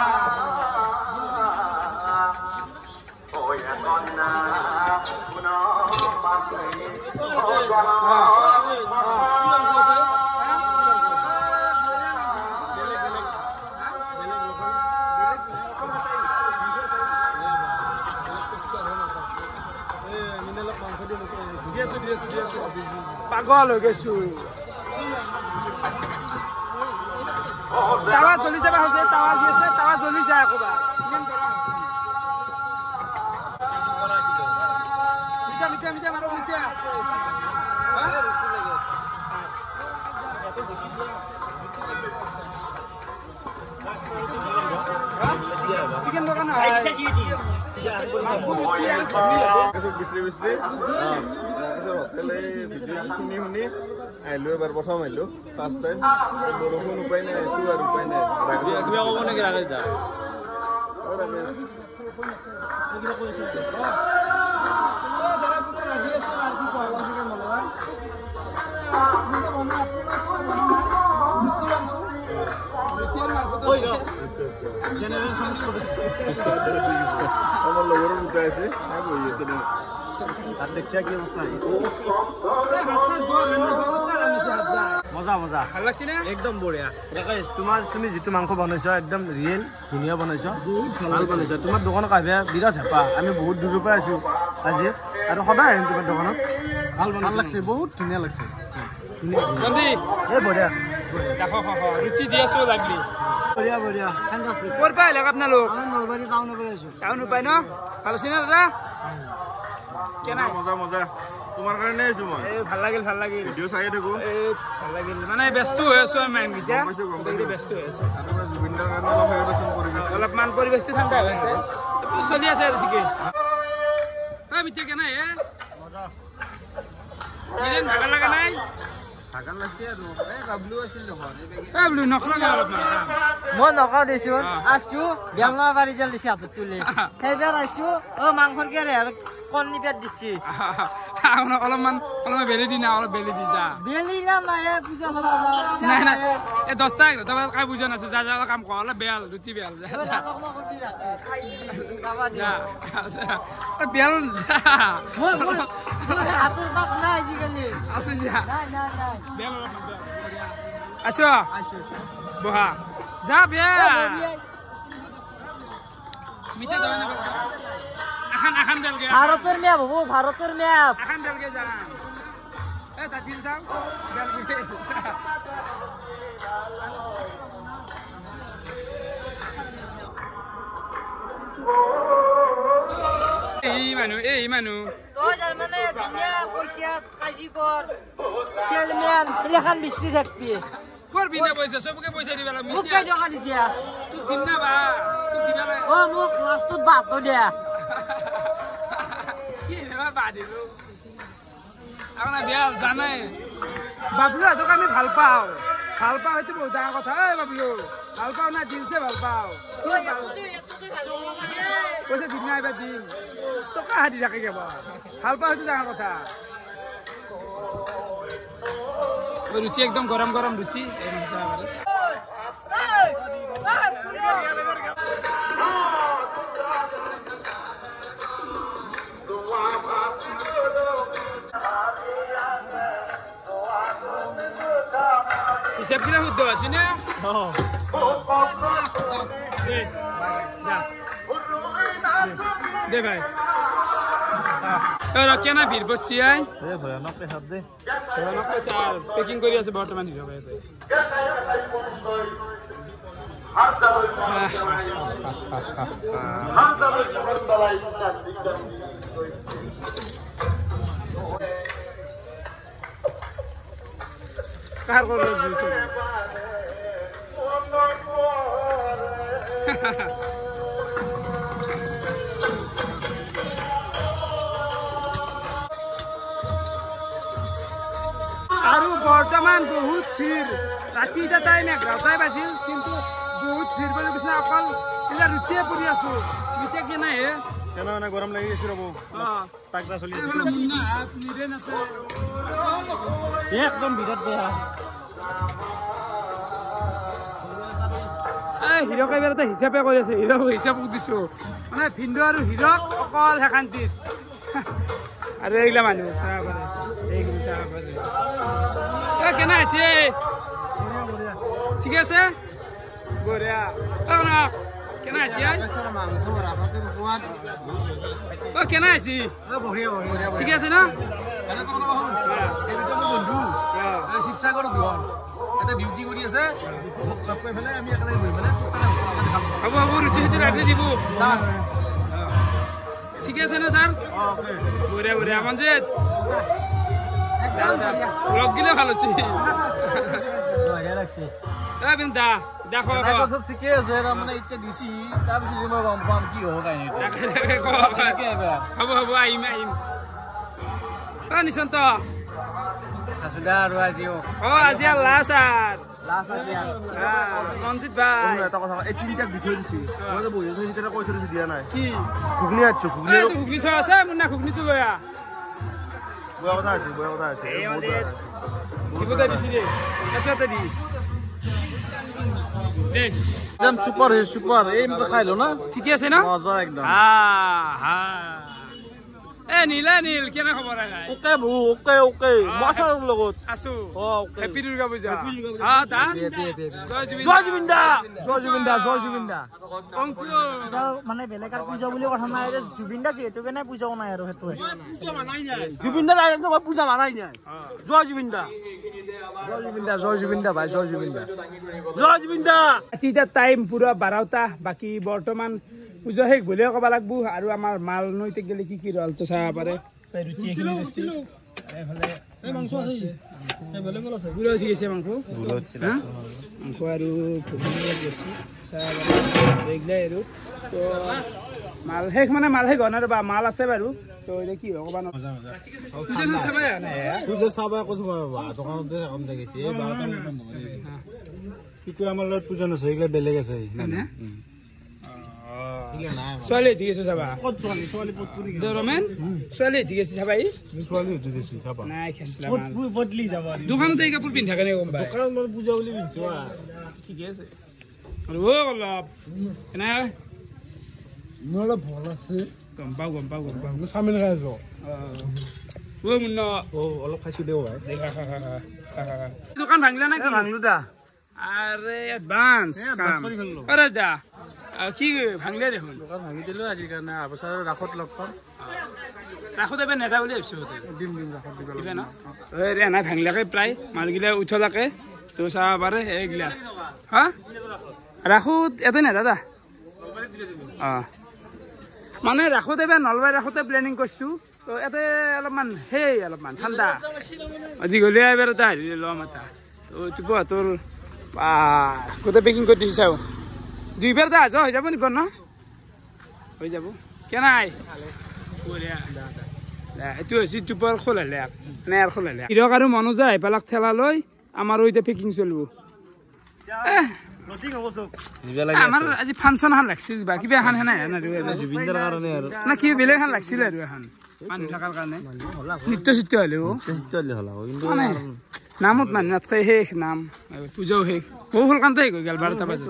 পাগল হৈ গৈছো তাৱা জ্বলি যাবা হৈছে তাৱা যি আছে তাৱা জ্বলি যায় একোবা মিঠা মিঠা মিঠা মাৰো মিঠা চিকেন দোকান হোটেলে ভিডিঅ' শুনি শুনি আহিলোঁ এবাৰ প্ৰথম আহিলোঁ ফাৰ্ষ্ট টাইম বৰষুণ উপায় নাই আহিছোঁ আৰু উপায় নাই কিবা ক'ব নেকি ৰাকেশ দা আমাৰ লগৰো দুটা আছে বহি আছে তাত দেখিছা কি অৱস্থা মজা মজা ভাল লাগছে না একদম বঢ়িয়া ৰাকেশ তুমি যিটো মাংস বনাইছা একদম ৰিয়েল ধুনীয়া বনাইছা ভাল বনাইছা তোমাৰ দোকানত আহিবা বিৰাট হেঁপাহ আমি বহুত দূৰৰ পৰা আছোঁ আজি আৰু সদায় আহিম তোমাৰ দোকানত ভাল লাগছে বহুত ধুনীয়া লাগছে বন্ধি এই বঢ়িয়া ৰুচি দি আছো লাগলি বঢ়িয়া বঢ়িয়া ফেণ্টাষ্টিক ক'ৰ পৰা আহিলে আপোনালোক আমি নলবাৰী টাউনৰ পৰা আহিছোঁ টাউন উপায় ন ভাল আছে না দাদা কেনে মজা মজা তোমাৰ কাৰণে আহিছোঁ মই এই ভাল লাগিল ভিডিঅ' চাই থাকোঁ এই ভাল লাগিল মানে ব্যস্ত হৈ আছো আমি মাইনকেইটা গম পাইছোঁ। ব্যস্ত হৈ আছো আৰু মই জুবিন দাৰ কাৰণে অলপ হেৰি দেচোন পৰিৱেশ অলপমান পৰিৱেশটো ঠাণ্ডা হৈ আছে তথাপিও চলি আছে আৰু ঠিকেই মিঠা কেনে বিৰেন ভাগৰ লগা নাই ভাগৰ লাগছে আৰু এই বাবলু আছিল দেখোন বোলো নখলগা অলপমান মই নকওঁ দেচোন আছো বেলনা বাৰী জাল দিছে হাতত তুলি সেইবাৰ আছো মাংসৰ কেৰে আৰু কণী পেট দিছি অলপমান বেলি দি না অলপ বেলি দি যা বেলি না নাই পূজা চাব যাওঁ নাই নাই এই 10টা 11টা বজাত কাম বুজা আছে যা যা কাম কৰ অলপ বেয়াল ৰুচি বেয়াল যা বেয়াল যা হাতৰ পাক নাই আজিকালি আছে যা নাই নাই নাই বেয়াল আছো বহা যা বেয়া মিঠা যাবে না আখান বেলগে ভাৰতৰ মেপ হ'ব ভাৰতৰ মেপ আখান বেলগে যা এ তাতিল চাও বেলগে যা এই মানুহ তই তাৰ মানে ধুনীয়া পইচা কাজি কৰ চেলমেন এইখান বিচৰি থাকবি কৰ বিনা পইচা সবকে পইচা দিবা লাগে মোক কেই টকা দিছে তোক দিম না বা তোক দিবা লাগে মোক লাষ্টত 72 দিয়া কি নেবা বা দিলো আপোনাৰ বেয়া জানাই বাবলু হাতক আমি ভাল পাওঁ হয়তো বহুত ডাঙৰ কথা এই বাবলু ভাল পাওঁ না দিলছে ভাল পাওঁ পইচা দিম না এবাৰ দিম টকা হাতি থাকে কেৱল ভাল পাওঁ হয়তো ডাঙৰ কথা ৰুচি একদম গৰম গৰম ৰুচি হিচাপ কিনা শুদ্ধ আছে না দে ভাই কেনা ভিড় বসছি আই ভয়ানক পেছাত দে ভয়ানক পইচা আর পেকিং কৰি আছে বৰ্তমান হিৰ ভাই কাৰ কৰলো আৰু বৰ্তমান বহুত ভিৰ ৰাতি এটা টাইম 11টাই বাজিল কিন্তু বহুত ভিৰ বুলি কৈছে অকল এতিয়া ৰুচিয়ে পৰি আছো এতিয়া কি নাই কেন মানে গৰম লাগি গৈছে ৰব তাকটা চলি আছে মুন্না হাত নিৰেন আছে একদম বিৰাট বেয়া হিৰক এবাৰ এটা হিচাপে কৰি আছে হিৰক হিচাপ দিছো মানে ভিন্দু আৰু হিৰক অকল সেখান্তিত আৰু এইগিলা মানুহ চাহ পাৰে এইগিলা চাহ পাৰে কেনে আছে ঠিক আছে বঢ়িয়া কেনে আছে কেনে আছে ঠিক আছে ন শিৱসাগৰ এটা ডিউটি কৰি আছে হ'ব হ'ব ৰুচি চুচি ৰাখি দিব ঠিক আছে ন ছাৰ বঢ়িয়া বঢ়িয়া মঞ্জিত লগ গিলে ভাল আছে বিন্দা দেখো ঠিকে আছে তাৰমানে এতিয়া দিছি তাৰপিছত মই গম পাম কি হ'ব হ'ব হ'ব আহিম আহিম নিশান্ত আৰু আজিও আজি লাষ্ট আৰ মঞ্জিত ভাই এটা কথা এই তিনিটাক দি থৈ দিছি মই তো বহি থৈ দিতে কৈ থৈ দিছি দিয়া নাই কি ঘুগনি আছো ঘুগনি ঘুগনি থৈ আছে মোৰ না ঘুগনিটো লৈ আহ বয়া কথা আছে বহুত বেয়া আছে কিবতে দিছি দে কেতিয়াতে দি দে একদম সুপাৰ সুপাৰ এই মতে খাই লো না ঠিকে আছে না মজা একদম নীলা নীল কেনে খবৰ ওকে বু ওকে ওকে মাছৰ লগত আছো ওকে হেপী দুৰ্গা পূজা জয় জুবিন্দা অংকু মানে বেলেগ আৰু পূজা বুলি কথা নাই জুবিনদা যিহেতু কেনে পূজাও নাই আৰু সেইটো জুবিন্দা পূজা মানাই নাই জয় জুবিন্দা ভাই জয় জুবিন্দা জয় জুবিন্দা এতিয়া টাইম পুৰা 12টা বাকী বৰ্তমান পূজা শেষ বুলিয়ে ক'ব লাগিব আৰু আমাৰ মাল নৈতিক গেলে কি কি ৰলটো চাব পাৰে ৰুচি এখিনি দিছি এফালে মাংস আছে এভেলেবল আছে গুড়া আছে গেছে মাংস মাংস আৰু ঘুগনি গেছি চাব এইগিলাই আৰু তো মাল শেষ মানে মাল শেষ হোৱা বা মাল আছে বাৰু তো এতিয়া কি হ'ব ক'বা পূজা চাবাই পূজা চাবা কৈছো দোকানতে কাম থাকিছে এই 12টা কিন্তু আমাৰ লগত পূজা নছে এইগিলা বেলেগ আছে ছোৱালী ঠিক আছে চাবা ৰমেন ছোৱালী ঠিক আছে চাবা নাই খেচলা বদলি যাব দোকানতে এই কাপোৰ পিন্ধা কেনে গম পায় দোকানত পূজা বুলি পিন্ধিছো ঠিকে আছে আৰু অলপ এনে অলপ ভাল আছে গম পাওঁ চামিন খাই আছো মুন্ন অলপ খাইছো দেও ভাই দোকান ভাঙিলা না কি ভাঙলো দা আরে এডভান্স কাম অৰজ দা কি ভাঙিলে দেখোন দোকান ভাঙি দিলো আজিৰ কাৰণে আবছৰ ৰাখত লগ পাম ৰাখত এবাৰ নেতা বুলি ভাবিছো দিম ৰাখত দিব ন ৰেনা ভাঙিলাকে প্ৰায় মালগিলা উঠলাকে তো চাব পাৰে এইগিলা হা ৰাখোত এতে নেতা দা মানে ৰাখোত এবাৰ নলবাৰী ৰাখোতে প্লেনিং কৰিছো তো ইয়াতে অলপমান ঠাণ্ডা আজি গ'লে এবাৰ এটা হেৰি ল'ম এটা তো তোৰ গোটেই পেকিং কৰি দিছে চাওঁ দুইবাৰ এটা হৈ যাব নিব ন হৈ যাব কেনাই এইটো হৈছে টুপৰ খোলালে নেৰ খোলালে হিৰক আৰু মনোজা এইবিলাক ঠেলা লৈ আমাৰো এতিয়া পেকিং চলিব আমাৰ আজি ফাংচন এখন লাগছিল বা কিবা এখন সেনাই জুবিনদাৰ কাৰণে আৰু না কিবা বেলেগ এখন লাগছিল আৰু এখন মানুহ থকাৰ কাৰণে নৃত্য চিত্য হ'লেও মানে নামত মানুহ নাথাকে শেষ নাম পূজাও শেষ বহু সোনকালতে শেষ হৈ গ'ল 12টা বজাত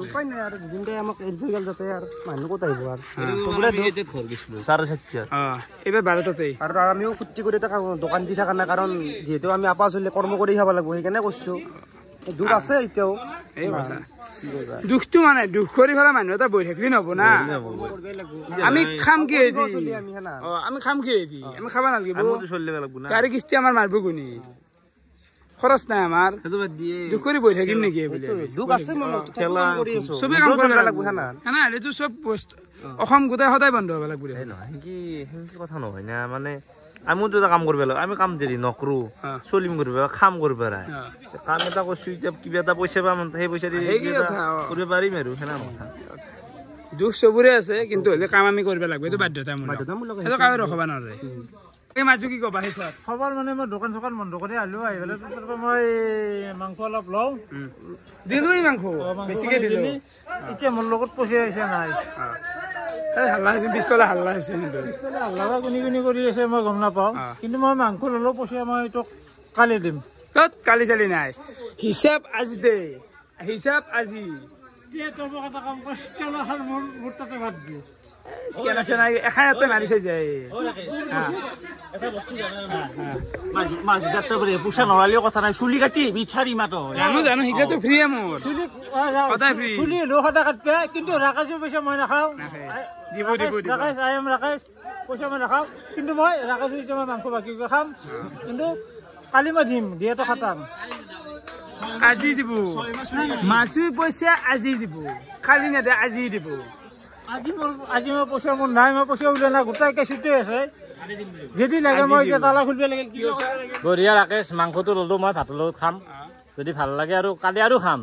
এইবাৰ 12টাতে আৰু আমিও ফূৰ্তি কৰি দোকান দি থকা নাই কাৰণ যিহেতু আমি আপা চলি কৰ্ম কৰি খাব লাগিব সেইকাৰণে কৈছো দুখ আছে এতিয়াও এই কথা দুখটো মানে দুখ কৰি পেলাই মানুহ এটা বহি থাকিলে নহ'ব না আমি খাম কি আমি খাম কি আমি খাব নালাগিব গাড়ী কিস্তি আমাৰ মাৰিব কোনি খৰচ নাই আমাৰ দুখ কৰি বহি থাকিম নেকি দুখ আছে চবেই কাম কৰিব লাগিব না এইটো চব বস্তু অসম গোটেই সদায় বন্ধ হ'ব লাগিব সেনকি কথা নহয় না মানে আমিতো এটা কাম কৰিব লাগিব আমি কাম যদি নকৰো চলিম কৰিব কাম কৰিব কাম এটা কৰিছো এতিয়া কিবা এটা পইচা পাম সেই পইচা দি কৰিব পাৰিম আৰু সেনা কথা দুখ চবৰে আছে কিন্তু হ'লে কাম আমি কৰিব লাগিব এইটো বাধ্যতামূলক সেইটো কামে ৰখাব নোৱাৰে এই মাজু কি ক'বা সেই খবৰ মানে মই দোকান চোকান বন্ধ কৰি আহিলো আহি পেলাই মই মাংস অলপ লওঁ দিলো মাংস বেছিকে দিলো এতিয়া মোৰ লগত পইচা আহিছে নাই হাল্লা হৈছে পিছফালে হাল্লা হৈছে হাল্লা কুনি কুনি কৰি আছে মই গম নাপাওঁ কিন্তু মই মাংস ল'লো পইচা মই তোক কালি দিম তত কালি চালি নাই হিচাপ আজি দে হিচাপ আজি তোৰ এটা কাম কৰ তেলাখন মোৰ তাতে বাদ দি এখানতে মাৰি থৈ যায় পইচা নৰালেও কথা নাই চুলি কাটি বিচাৰি মাতো জানো শিকাটো ফ্ৰীয়ে মোৰ সদায় ফ্ৰী চুলি লো সদায় কাটবে কিন্তু ৰাকেশৰ পইচা মই নাখাওঁ ৰাকেশ আই এম ৰাকেশ পইচা মই নাখাওঁ কিন্তু মই ৰাকেশৰ এতিয়া মই মাংস বাকী খাম কিন্তু কালি মই দিম দিয়েতো খাটাম আজি দিব মাছুৰ পইচা আজি দিব কালি নেদে আজি দিব আজি মই পইচা মোৰ নাই মই পইচা উলিয়া নাই গোটাই কেঁচুতে আছে যদি লাগে মই এতিয়া তালা খুলিব লাগিল বঢ়িয়া ৰাকেশ মাংসটো ল'লো মই ভাতৰ লগত খাম যদি ভাল লাগে আৰু কালি আৰু খাম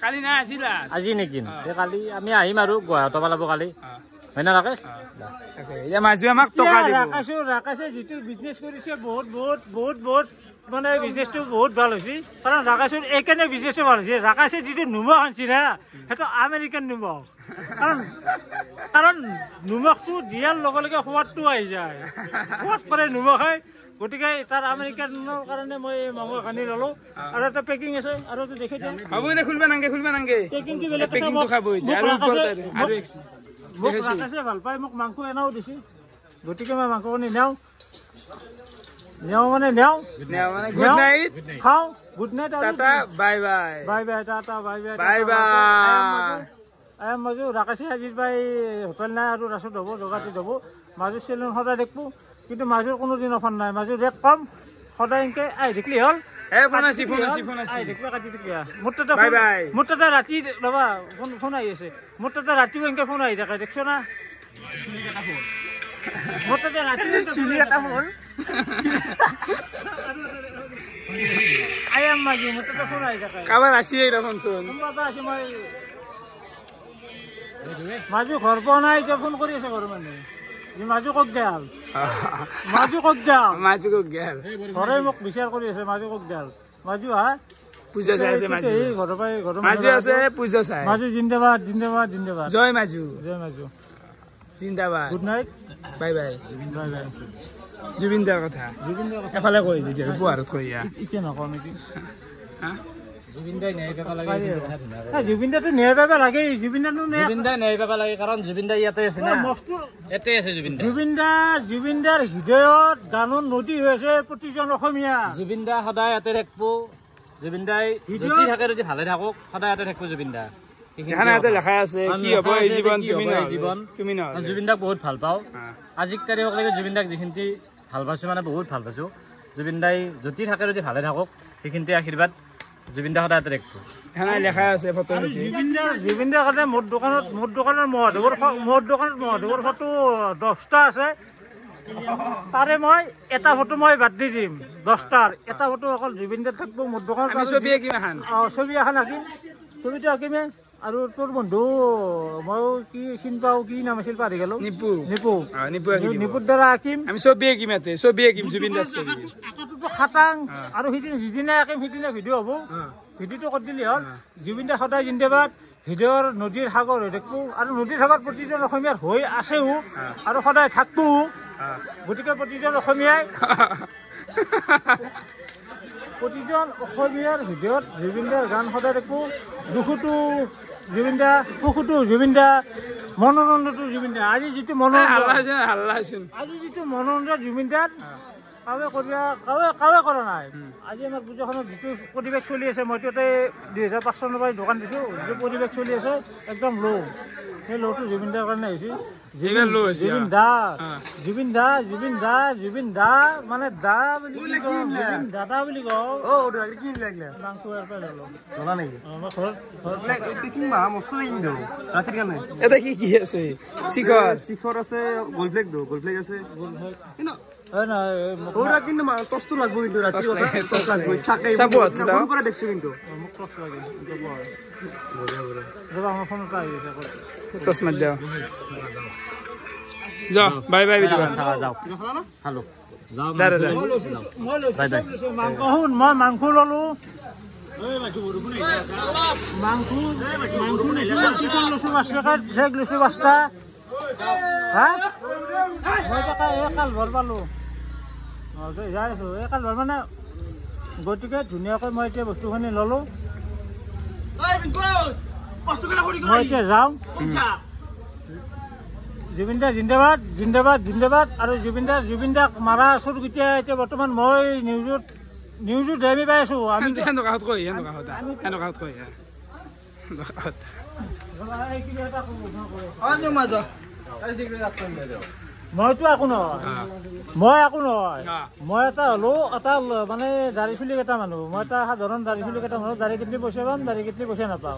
কালি নাই আজি আজি নেকি কালি আমি আহিম আৰু গুৱাহাটী পালাব কালি হয় না ৰাকেশ মাজু আমাক টকা দিব ৰাকেশে যিটো বিজনেছ কৰিছে বহুত বহুত বহুত বহুত মানে বিজনেছটো বহুত ভাল হৈছে কাৰণ ৰাকেশৰ এইকাৰণে বিজনেছটো ভাল হৈছে ৰাকেশে যিটো নিমখ আনিছে না সেইটো আমেৰিকান নিমখ কাৰণ নিমখটো দিয়াৰ লগে লগে সোৱাদটো আহি যায় সোৱাদ কৰে নিমখে গতিকে তাৰ আমেৰিকানৰ কাৰণে মই মাংস খানি ল'লো আৰু এটা পেকিং আছে আৰু এইটো দেখি দিম হ'ব দে খুলিব নাংগে পেকিংটো বেলেগ পেকিংটো খাব মোক ৰাকেশে ভাল পায় মোক মাংস এনাও দিছে গতিকে মই মাংসখিনি নেওঁ মানে গুড নাইট খাওঁ good night tata bye bye bye bye tata bye bye bye bye মাজু ৰাকেশে আজিৰ বাই হোটেল নাই আৰু ৰাসত হ'ব জগাটো যাব মাজুৰ চেলুন সদায় দেখবো কিন্তু মাজুৰ কোনো দিন অফাৰ নাই মাজুৰ ৰেট কম সদায় এনেকে আহি থাকিলে হ'ল মোৰ তাতে ৰাতি ৰবা ফোন আহি আছে মোৰ তাতে ৰাতিও এনেকে ফোন আহি থাকে দেখছ না মোৰ তাতে ৰাতি আই এম মাজু মোৰ তাতে ফোন আহি থাকে কাবাৰ আছে দেখোন চোন মই মাজু ঘৰ পোৱা নাই এতিয়া ফোন কৰি আছে ঘৰৰ মানুহে মাজু কক গেল ঘৰে মোক বিচাৰ কৰি আছে মাজু কক গেল মাজু হা পূজা চাই আছে ঘৰৰ পৰাই মাজু আছে পূজা চাই মাজু জিন্দাবাদ জিন্দাবাদ জিন্দাবাদ জয় মাজু জিন্দাবাদ good night bye bye bye bye Zubeen দাৰ কথা এফালে কৈ যেতিয়া পুৱাৰত কৈ এতিয়া নকওঁ নেকি জুবিন দাই ন্যায় পাব লাগে জুবিন দাটো ন্যায় পাব লাগে জুবিন দাই ন্যায় পাব লাগে কাৰণ জুবিন দা ইয়াতে আছে না ইয়াতে আছে জুবিন দাৰ হৃদয়ত গানৰ নদী হৈ আছে প্ৰতিজন অসমীয়া জুবিন দা সদায় ইয়াতে থাকবো জুবিন দাই যদি থাকে যদি ভালে থাকক সদায় ইয়াতে থাকবো জুবিন দা লেখা আছে কি হ'ব এই জীৱন তুমি জুবিন দাক বহুত ভাল পাওঁ আজিৰ তাৰিখক লাগে জুবিন দাক যিখিনি ভাল পাইছো মানে বহুত ভাল পাইছো জুবিন দাই যদি থাকে যদি ভালে থাকক সেইখিনি আশীৰ্বাদ জুবিন দা সদায় দেখবো লেখা আছে ফটো জুবিন দাৰ কাৰণে মোৰ দোকানৰ মহাদেৱৰ ফটো 10টা আছে তাৰে মই এটা ফটো মই বাদ দি দিম 10টাৰ এটা ফটো অকল জুবিন দাৰ থাকবো মোৰ দোকানত ছবি এখন আঁকিম ছবিটো আঁকিমে আৰু তোৰ বন্ধু মই কি চিন পাওঁ কি নাম আছিল পাহৰি গলো নিপুৰ দ্বাৰা আঁকিম আমি ছবি আঁকিম জুবিন দাৰ ছবি খাটাং আৰু সিদিনা আঁকিম সিদিনা ভিডিঅ' হ'ব ভিডিঅ'টো কৰি দিলে হ'ল জুবিন দা সদায় জিন্দাবাদ হৃদয়ৰ নদীৰ সাগৰ হৈ থাকবো আৰু নদীৰ সাগৰ প্ৰতিজন অসমীয়াৰ হৈ আছেও আৰু সদায় থাকবো গতিকে প্ৰতিজন অসমীয়াৰ হৃদয়ত জুবিন দাৰ গান সদায় দেখবো দুখতো জুবিন দা সুখতো জুবিন দা মনোৰঞ্জনটো জুবিন দা আজি যিটো মনোৰঞ্জন জুবিন দাৰ কাৱে কৰা নাই আজি আমাৰ পূজাখনত যিটো পৰিৱেশ চলি আছে মইতো ইয়াতে 2005 চনৰ পৰাই দোকান দিছোঁ যিটো পৰিৱেশ চলি আছে একদম ল' সেই ল'টো জুবিন দাৰ কাৰণে আহিছে জুবিন দা মানে দা বুলি জুবিন দাদা বুলি কওঁ মাংস এটা কি আছে শিখৰ আছে গোলফ্লেক আছে বাই বাই মই মাংস ললো চিকেন লৈছো 5 পেকেট ভেগ লৈছো 5টা হা মই টকা একাল ভৰ পালো যাই আছো একাল ভৰ মানে গতিকে ধুনীয়াকৈ মই এতিয়া বস্তুখিনি ললো মই এতিয়া যাওঁ জুবিন দা জিন্দাবাদ জিন্দাবাদ জিন্দাবাদ আৰু জুবিন দাক মাৰা আছোঁ এতিয়া বৰ্তমান মই নিউজত আমি পাই আছোঁ আমি মইতো একো নহয় মই এটা হ'লো এটা মানে দাড়ি চুলি কেইটা মানুহ মই এটা সাধাৰণ দাড়ি চুলি কেইটা মানুহ দাড়ি কিটনি পইচা পাম দাড়ি কিটনি পইচা নাপাওঁ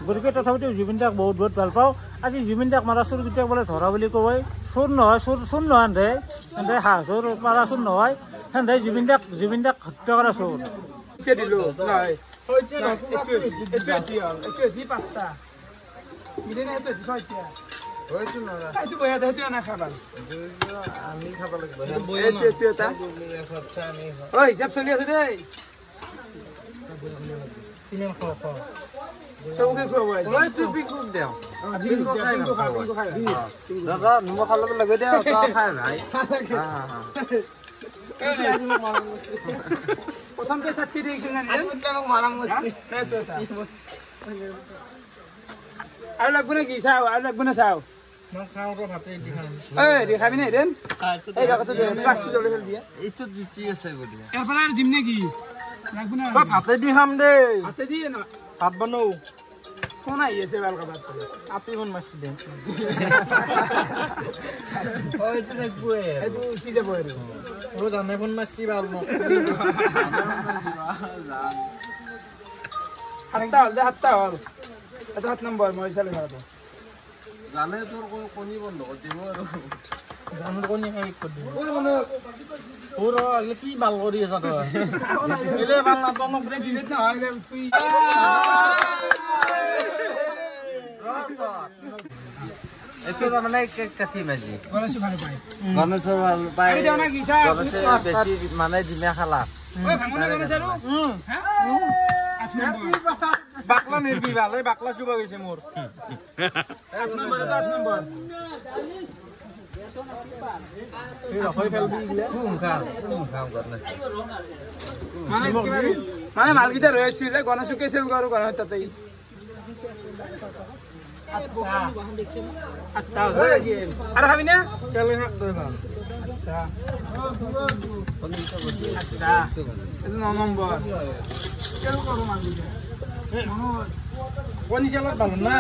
গতিকে তথাপিতো জুবিন দাক বহুত ভাল পাওঁ আজি জুবিন দাক মাৰা চোৰ কেইটাক বোলে ধৰা বুলি কয় চোৰ নহয় চোৰ নহয় সেন্ধে হাঁহ চোৰ মাৰা চোৰ নহয় সেন্ধে জুবিন দাক হত্যা কৰা চোৰ হিচাপ চলি আছে দেই প্ৰথমতে চাকি দিছিল আৰু লাগব নেকি চাও আৰু লাগব না চাও খাবি নাই দেন এরপরে আর দিম নাকি ভাতে দি খাম দেই হাতে দিয়ে না ভাত বানাও কোন আইছে বালকা ভাত আপনি মন মাছি দেন ওই তো দেখবো এদু চিজে বইরে ও জানে ফোন মাছি বাল ন হাতটা হল এটা 7 নম্বর মই চালে যাবো জানে তোর কোনি বন্ধ করে দিব আর জানো কোনি হাই করে দিব ওই মানে পুরো আগলে কি বাল করি আছে তো এলে বাল না তো নকরে দিলে না হইলে তুই এতো মানে কাটি মাজি গণেশ ভালো পায় গণেশর ভালো পায় আমি জানা কি স্যার বেশি মানে জিমে খালা ওই ভাঙনা গণেশ আরো হ্যাঁ 8 নম্বর বাকলা নির্বি ভালো বাকলা শুবা গেছে মোর 8 নম্বর 8 নম্বর এই রকই ফেলবি গিলা ঘুম খাও করনা মানে মালকিটা রয়েছিল গণেশকে সেল করো গণেশ তাতেই আর খাবি না চলে হাক দে না এটা 9 নম্বর কেন করো মালকিটা কোনি চালত ভালো না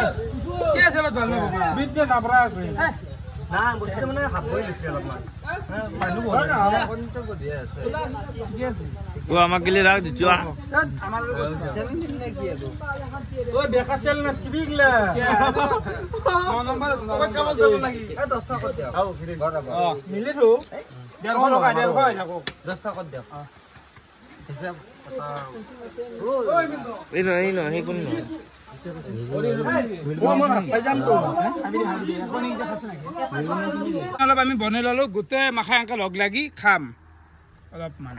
কি আছে ভালো বাবা বিদ্যা জাবরা আছে না বসে মানে হাত বই দিছে অলপমান পাইলো বড় কোন তো বদি আছে ও আমাক গিলে রাখ দিছো আমার সেল নিলে কি আদো ওই বেকা সেল না কি বিগলা 9 নম্বর কাম যাব লাগি 10 টাকা দাও আও ফিরে বরাবর মিলে তো 150 টাকা 150 থাকো 10 টাকা দাও হিসাব এই না হে কোন না অলপ আমি বনাই ললো গোটেই মাখাই আংকা লগ লাগি খাম অলপমান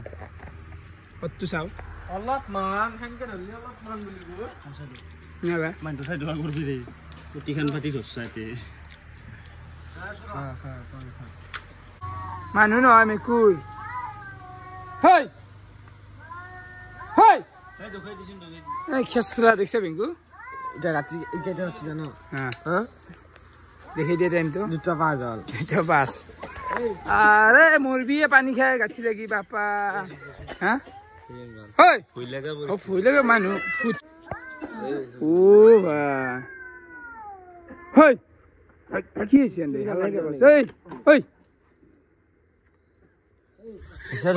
কতটো চাও অলপমান হেনকে ধৰলি অলপমান বুলি গৈ নেবা মানটো চাই দোৱা কৰবি ৰে পুটিখান ফাটি ধৰছাতে মানুহ নহয় মেকুৰ হেই হেই এই দুখাই দিছিন দুখাই এই খেচৰা দেখছে বিংকু এটা ৰাতি কেইটা উঠি জানো হা দেখি দিয়ে টাইমটো 2:05 হ'ল 2:05 আরে মুরগিয়ে পানি খায় গাছি লাগি বাপা হ্যাঁ ফুই লাগে মানুহ ও বা হয় কি হৈছে ভাল লাগে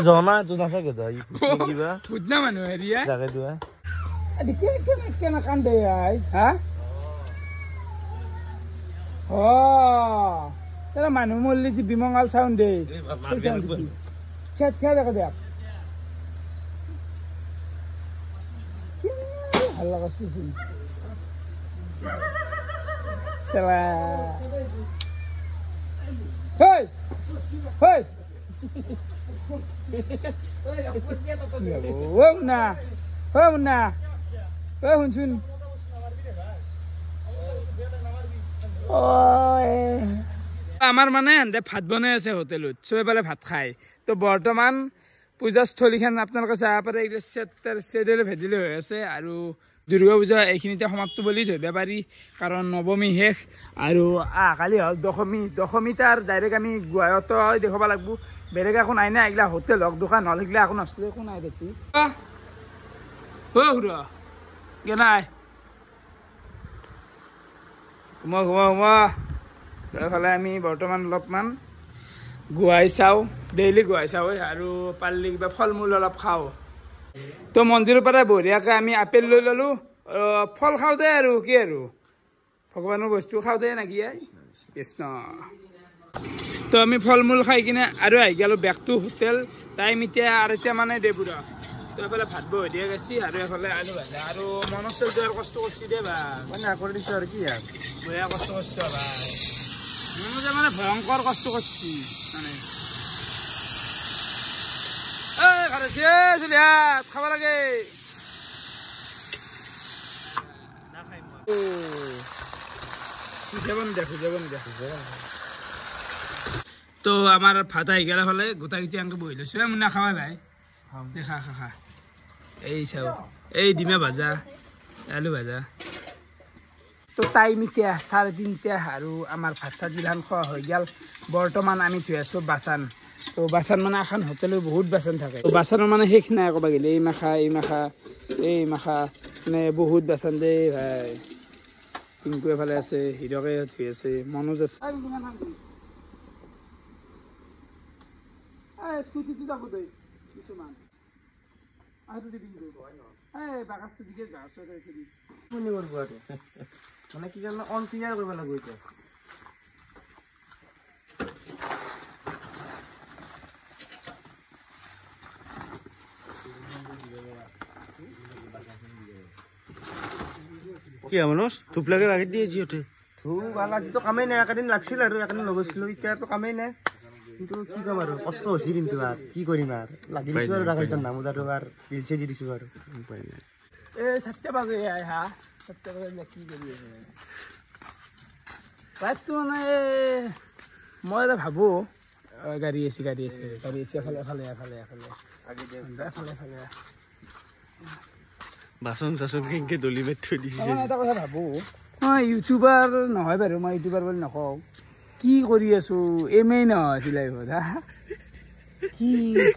জনা তো নাচাকে তো কিবা বুঝনা মানুহ হেৰিয়া জাগে দুয়া কেনে কান্দে আই হা অ তাৰা মানুহ মৰলি যে বিমঙ্গল সাউন্ড দে দেখা দেখ ভাল লাগছে শুনচোন আমাৰ মানে এনে ভাত বনাই আছে হোটেলত চবে পালে ভাত খায় তো বৰ্তমান পূজাস্থলীখন আপোনালোকে চাব পাৰে এইবিলাক চেডেলে ভেদিলে হৈ আছে আৰু দুৰ্গা পূজা এইখিনিতে সমাপ্ত বুলি ধৰিব পাৰি কাৰণ নৱমী শেষ আৰু কালি হ'ল দশমী তাৰ ডাইৰেক্ট আমি গুৱাহাটীত দেখাব লাগিব বেলেগ একো নাই না এইগিলা হোটেল হওক দোকান হল এইগিলা একো নচলে একো নাই দেখি নাই ঘুমা এইফালে আমি বৰ্তমান অলপমান গুৱাই চাওঁ ডেইলি গুৱাই চাওঁ আৰু পাৰিলে কিবা ফল মূল অলপ খাওঁ তো মন্দিৰৰ পৰা বঢ়িয়াকৈ আমি আপেল লৈ ল'লোঁ ফল খাওঁ দে আৰু কি আৰু ভগৱানৰ বস্তু খাওঁ দে নেকি কৃষ্ণ তো আমি ফল মূল খাই কিনে আৰু আহি গ'লোঁ বেক টু হোটেল টাইম এতিয়া আঢ়ৈটা মানে দেবুৰা তো এইফালে ভাত বহি দিয়া গৈছে আৰু এইফালে আলু ভাজা আৰু মনৰ চলটো আৰু কষ্ট কৰিছে দে বা কৰি দিছোঁ আৰু কি আৰু বঢ়িয়া কষ্ট কৰিছে মানে ভয়ংকৰ কষ্ট কৰিছে মানে খাব লাগে তো আমাৰ ভাত আহি গেলা ফালে গোটা গিটি আনকে বহি লৈছো মোৰ নাখাবা ভাই খা খা খা এই চাও এই ডিমা ভাজা আলু ভাজা তো টাইম এতিয়া 3:30 আৰু আমাৰ ভাত চাত গিলান খোৱা হৈ গেল বৰ্তমান আমি থৈ আছো বাচান তো বাচান মানে এখন হোটেলত বহুত বাচান থাকে তো বাচানৰ মানে শেষ নাই ক'ব গ'লে এই মাখা মানে বহুত বাচান দেই ভাই পিংকু এফালে আছে হিৰকে থৈ আছে মনোজ আছে স্কুটিটো যাব দেই কিছুমান মানে কি জানো অন ক্লিয়াৰ কৰিব লাগিব এতিয়া কি মনোজ ধূপ লাগে ৰাখি দিয়ে যিহেতু ধূপ আজিতো কামেই নাই একেদিন লাগছিল আৰু একেদিন লগাইছিলোঁ এতিয়াতো কামেই নাই কিন্তু কি ক'ম আৰু কষ্ট হৈছে কিন্তু আৰু কি কৰিম আৰু লাগি দিছোঁ আৰু ৰাখিছোঁ নামোদাটো আৰু পিলচে দি দিছোঁ আৰু উপায় নাই এই 7টা বাজে হা 7টা বাজে কি কৰি আছে ৰাতটো মানে মই এটা ভাবোঁ গাড়ী আছে এফালে বাচন চাচন কেনেকৈ দলি মাৰি থৈ দিছে এটা কথা ভাবোঁ মই ইউটিউবাৰ নহয় বাৰু মই ইউটিউবাৰ বুলি নকওঁ কি কৰি আছো এমেই নহয় লাইফত হা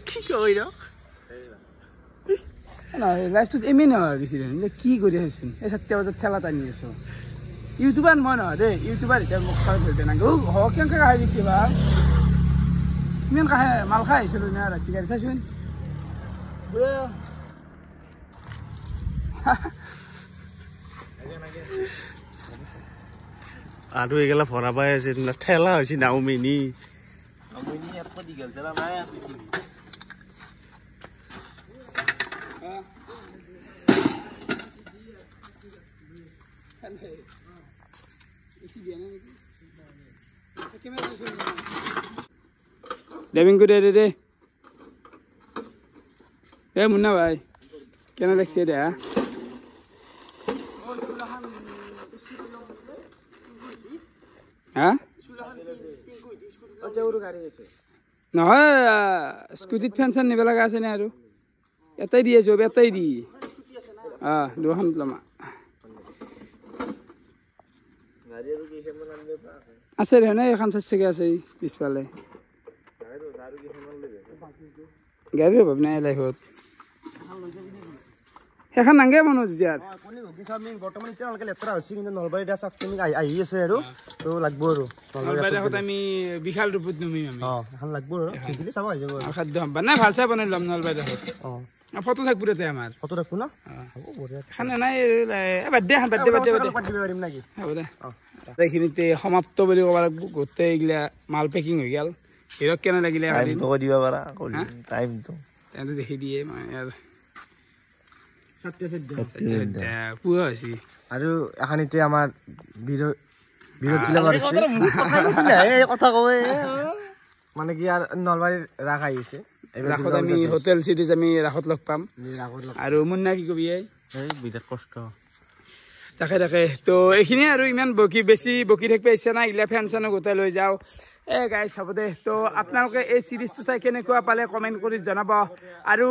কি কয় নহয় লাইফটোত এমেই নহয় গৈছিল কি কৰি আছোন এই 7টা বজাত ঠেলা টানি আছো ইউটিউবাৰ মই নহয় দেই ইউটিউবাৰ হিচাপে মোক খাই ধৰিব নাগে কেনেকৈ খাই দিছে বা ইমান খাই মাল খাই আহিছিলোঁ না ৰাতি গাড়ী চাইছোন আৰু এইগিলা ভৰা পাই আছে ঠেলা হৈছে নাওমিনি ড্ৰাইভিং কৰি দে মুন্না ভাই কেনে লাগছে দে হা নহয় স্কুটিত ফেন চেন নিব লগা আছে নে আৰু এটাই দি আছো এটাই দি দুখন লমা আছে দে এখন চাগে আছে পিছফালে গাড়ীৰ অভাৱ নাই লাইফত সেইখন নাংগে মনোজ দিয়াৰ কণী ঘুগনি চাওমিন বৰ্তমান এতিয়া অলপ লেতেৰা হৈছে কিন্তু নলবাৰী দিয়া চাওক তুমি আহি আছে আৰু তো লাগব আৰু নলবাৰী এখন আমি বিশাল ৰূপত নমিম আমি এখন লাগব আৰু ঘুগনি চাব আহি যাব আৰু খাদ্য সম্ভাৰ নাই ভাল চাই বনাই ল'ম নলবাৰী এখন ফটো থাকব তাতে আমাৰ ফটো ৰাখো না হ'ব বঢ়িয়া খানা নাই বাৰ্থডে পাৰিম নেকি হ'ব দে এইখিনিতে সমাপ্ত বুলি ক'ব লাগিব গোটেই এইগিলা মাল পেকিং হৈ গ'ল হিৰক কেনে লাগিলে দিব পাৰা টাইমটো তেহেঁতে দেখি দিয়ে পুৱা হৈছে আৰু এখন এতিয়া আমাৰ কথা কয় মানে কি আৰু নলবাৰীৰ ৰাস আহিছে ৰাসত আমি হোটেল চিটিজ আমি ৰাসত লগ পাম আৰু মুন্না কি কবি বিৰাট কষ্ট তাকে তো এইখিনিয়ে আৰু ইমান বেছি বকি থাকিব ইচ্ছা নাই এইগিলা ফেন চেনো গোটাই লৈ যাওঁ গাইজ হ'ব দে তো আপোনালোকে এই চিৰিজটো চাই কেনেকুৱা পালে কমেণ্ট কৰি জনাব আৰু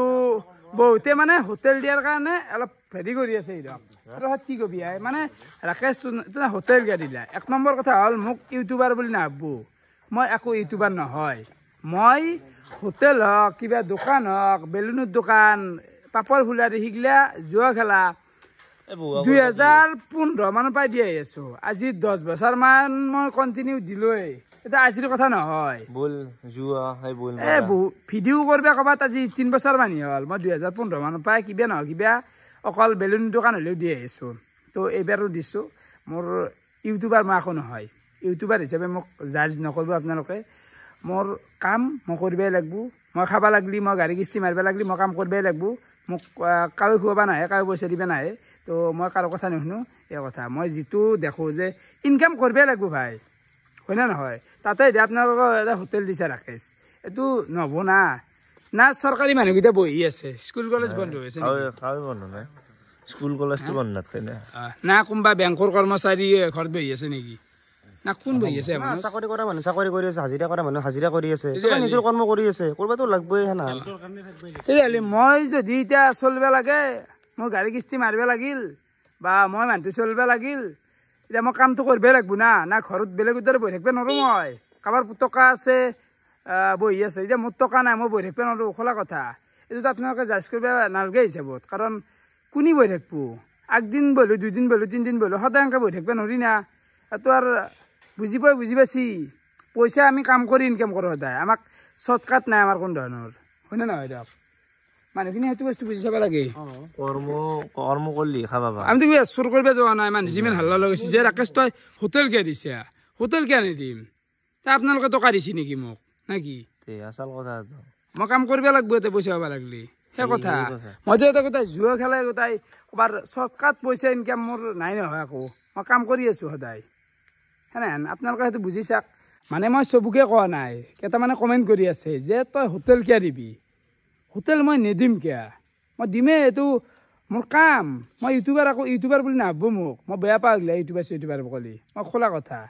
বহুতে মানে হোটেল দিয়াৰ কাৰণে অলপ হেৰি কৰি আছে কি কবি মানে ৰাকেশ হোটেল দিয়া দিলা 1 নম্বৰ কথা হ'ল মোক ইউটিউবাৰ বুলি নাভাবো মই একো ইউটিউবাৰ নহয় মই হোটেল হওক কিবা দোকান হওক বেলুনৰ দোকান পাপৰ ফুলাৰি সিগিলা জুৱা খেলা 2015 মানৰ পৰাই দি আহি আছো আজি 10 বছৰ মান মই কণ্টিনিউ দিলোৱেই এটা আজিৰ কথা নহয় ভিডিঅ' কৰিব ক'বাত আজি 3 বছৰ মানি হ'ল মই 2015 মানৰ পৰাই কিবা নহয় কিবা অকল বেলুন দোকান হ'লেও দি আহিছোঁ তো এইবাৰো দিছোঁ মোৰ ইউটিউবাৰ মই একো নহয় ইউটিউবাৰ হিচাপে মোক জাজ নকৰিব আপোনালোকে মোৰ কাম মই কৰিবই লাগিব মই খাব লাগিলি মই গাড়ী কিস্তি মাৰিব লাগিলি মই কাম কৰিবই লাগিব মোক কাৰো খুৱাব নাহে কাৰো পইচা দিব নাহে তো মই কাৰো কথা নুশুনো এই কথা মই যিটো দেখোঁ যে ইনকাম কৰিবই লাগিব ভাই হয় না নহয় তাতে এতিয়া আপোনালোকৰ এটা হোটেল দিছে ৰাকেশ এইটো নহ'ব না চৰকাৰী মানুহকেইটা বহি আছে স্কুল কলেজ বন্ধ হৈ আছে স্কুল কলেজটো বন্ধ নাথাকে না কোনোবা বেংকৰ কৰ্মচাৰী ঘৰত বহি আছে নেকি না কোন বহি আছে চাকৰি কৰা মানুহ চাকৰি কৰি আছে হাজিৰা কৰা মানুহ হাজিৰা কৰি আছে নিজৰ কৰ্ম কৰি আছে কৰিবতো লাগবই না তেতিয়াহ'লে মই যদি এতিয়া চলিব লাগে মোৰ গাড়ী কিস্তি মাৰিব লাগিল বা মই মানুহটো চলিব লাগিল এতিয়া মই কামটো কৰিবই লাগিব না ঘৰত বেলেগ দৰে বহি থাকিব নোৱাৰোঁ মই কাৰোবাৰ টকা আছে বহি আছে এতিয়া মোৰ টকা নাই মই বহি থাকিব নোৱাৰোঁ খোলা কথা এইটোতো আপোনালোকে জাজ কৰিব নালাগে হিচাপত কাৰণ কোনে বহি থাকিব একদিন বহিলোঁ 2 দিন বহিলোঁ 3 দিন বহিলোঁ সদায় এনেকৈ বহি থাকিব নোৱাৰি না এইটো আৰু বুজি পাইছি পইচা আমি কাম কৰি ইনকাম কৰোঁ সদায় আমাক শ্বৰ্টকাট নাই আমাৰ কোনো ধৰণৰ হয়নে নহয় দিয়ক মানুহখিনি সেইটো বস্তু বুজি চাব লাগে কৰ্ম কৰিলি খাবা আমিতো কিবা চুৰ কৰিব যোৱা নাই মানুহ যিমান হাল্লা লগাইছে যে ৰাকেশ তই হোটেল কিয় দিছে হোটেল কিয় নিদিম তা আপোনালোকে টকা দিছে নেকি মোক নে কি আচল কথা মই কাম কৰিব লাগিব এতিয়া পইচা পাব লাগিলে সেই কথা মইতো এটা গোটাই জুৱা খেলাই গোটাই ক'ৰবাৰ শ্বৰ্টকাট পইচা ইনকাম মোৰ নাই নহয় আকৌ মই কাম কৰি আছোঁ সদায় সেনেহেন আপোনালোকে সেইটো বুজি চাওক মানে মই চবকে কোৱা নাই কেইটামানে কমেণ্ট কৰি আছে যে তই হোটেল কিয় দিবি হোটেল মই নিদিম কিয় মই দিমেই এইটো মোৰ কাম মই ইউটিউবাৰ বুলি নাভাবোঁ মোক মই বেয়া পাওঁ গ'লে ইউটিউবাৰ বুলি মই খোলা কথা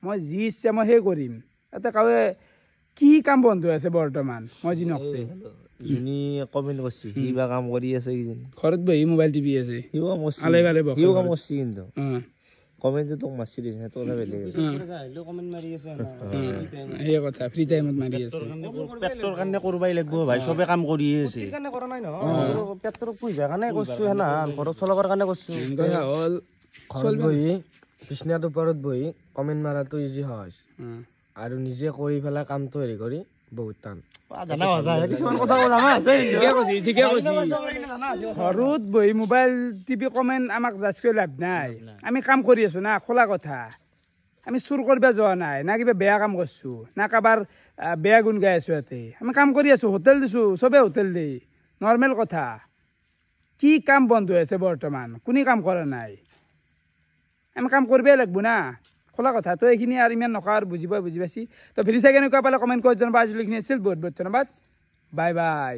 মই যি ইচ্ছা মই সেই কৰিম তাতে কাৱে কি কাম বন্ধ আছে বৰ্তমান মই যি নকতে যোনি কমেণ্ট কৰিছে কিবা কাম কৰি আছে ঘৰত বহি মোবাইল টিপি আছে কিন্তু কমেণ্টটো তোক মাছি দিছে সেইটো কথা বেলেগ সেই কথা ফ্ৰী টাইমত মাৰি আছে পেটৰ কাৰণে কৰিবই লাগিব ভাই চবে কাম কৰি আছে কাৰণে কৰা নাই নহয় পেটৰ পুহিবৰ কাৰণে কৰিছোঁ হেনা ঘৰত চলাবৰ কাৰণে কৰিছোঁ হ'ল ঘৰত বহি বিচনাৰ ওপৰত বহি কমেণ্ট মাৰাটো ইজি হয় আৰু নিজে কৰি পেলাই কামটো হেৰি কৰি বহুত টান ঘৰত বহি মোবাইল টিপি কমেণ্ট আমাক জাজ কৰি লাভ নাই আমি কাম কৰি আছো না খোলা কথা আমি চুৰ কৰিব যোৱা নাই না কিবা বেয়া কাম কৰিছো না কাৰোবাৰ বেয়া গুণ গাই আছো ইয়াতে আমি কাম কৰি আছো হোটেল দিছো চবে হোটেল দি নৰ্মেল কথা কি কাম বন্ধ হৈ আছে বৰ্তমান কোনে কাম কৰা নাই আমি কাম কৰিবই লাগিব না খোলা কথা তো এইখিনি আৰু ইমান নকওঁ আৰু বুজি পাইছি তো ভিডিঅ' চাই কেনেকুৱা পালে কমেণ্ট কৰি জনাব আজিলৈকে আছিল বহুত বহুত ধন্যবাদ বাই বাই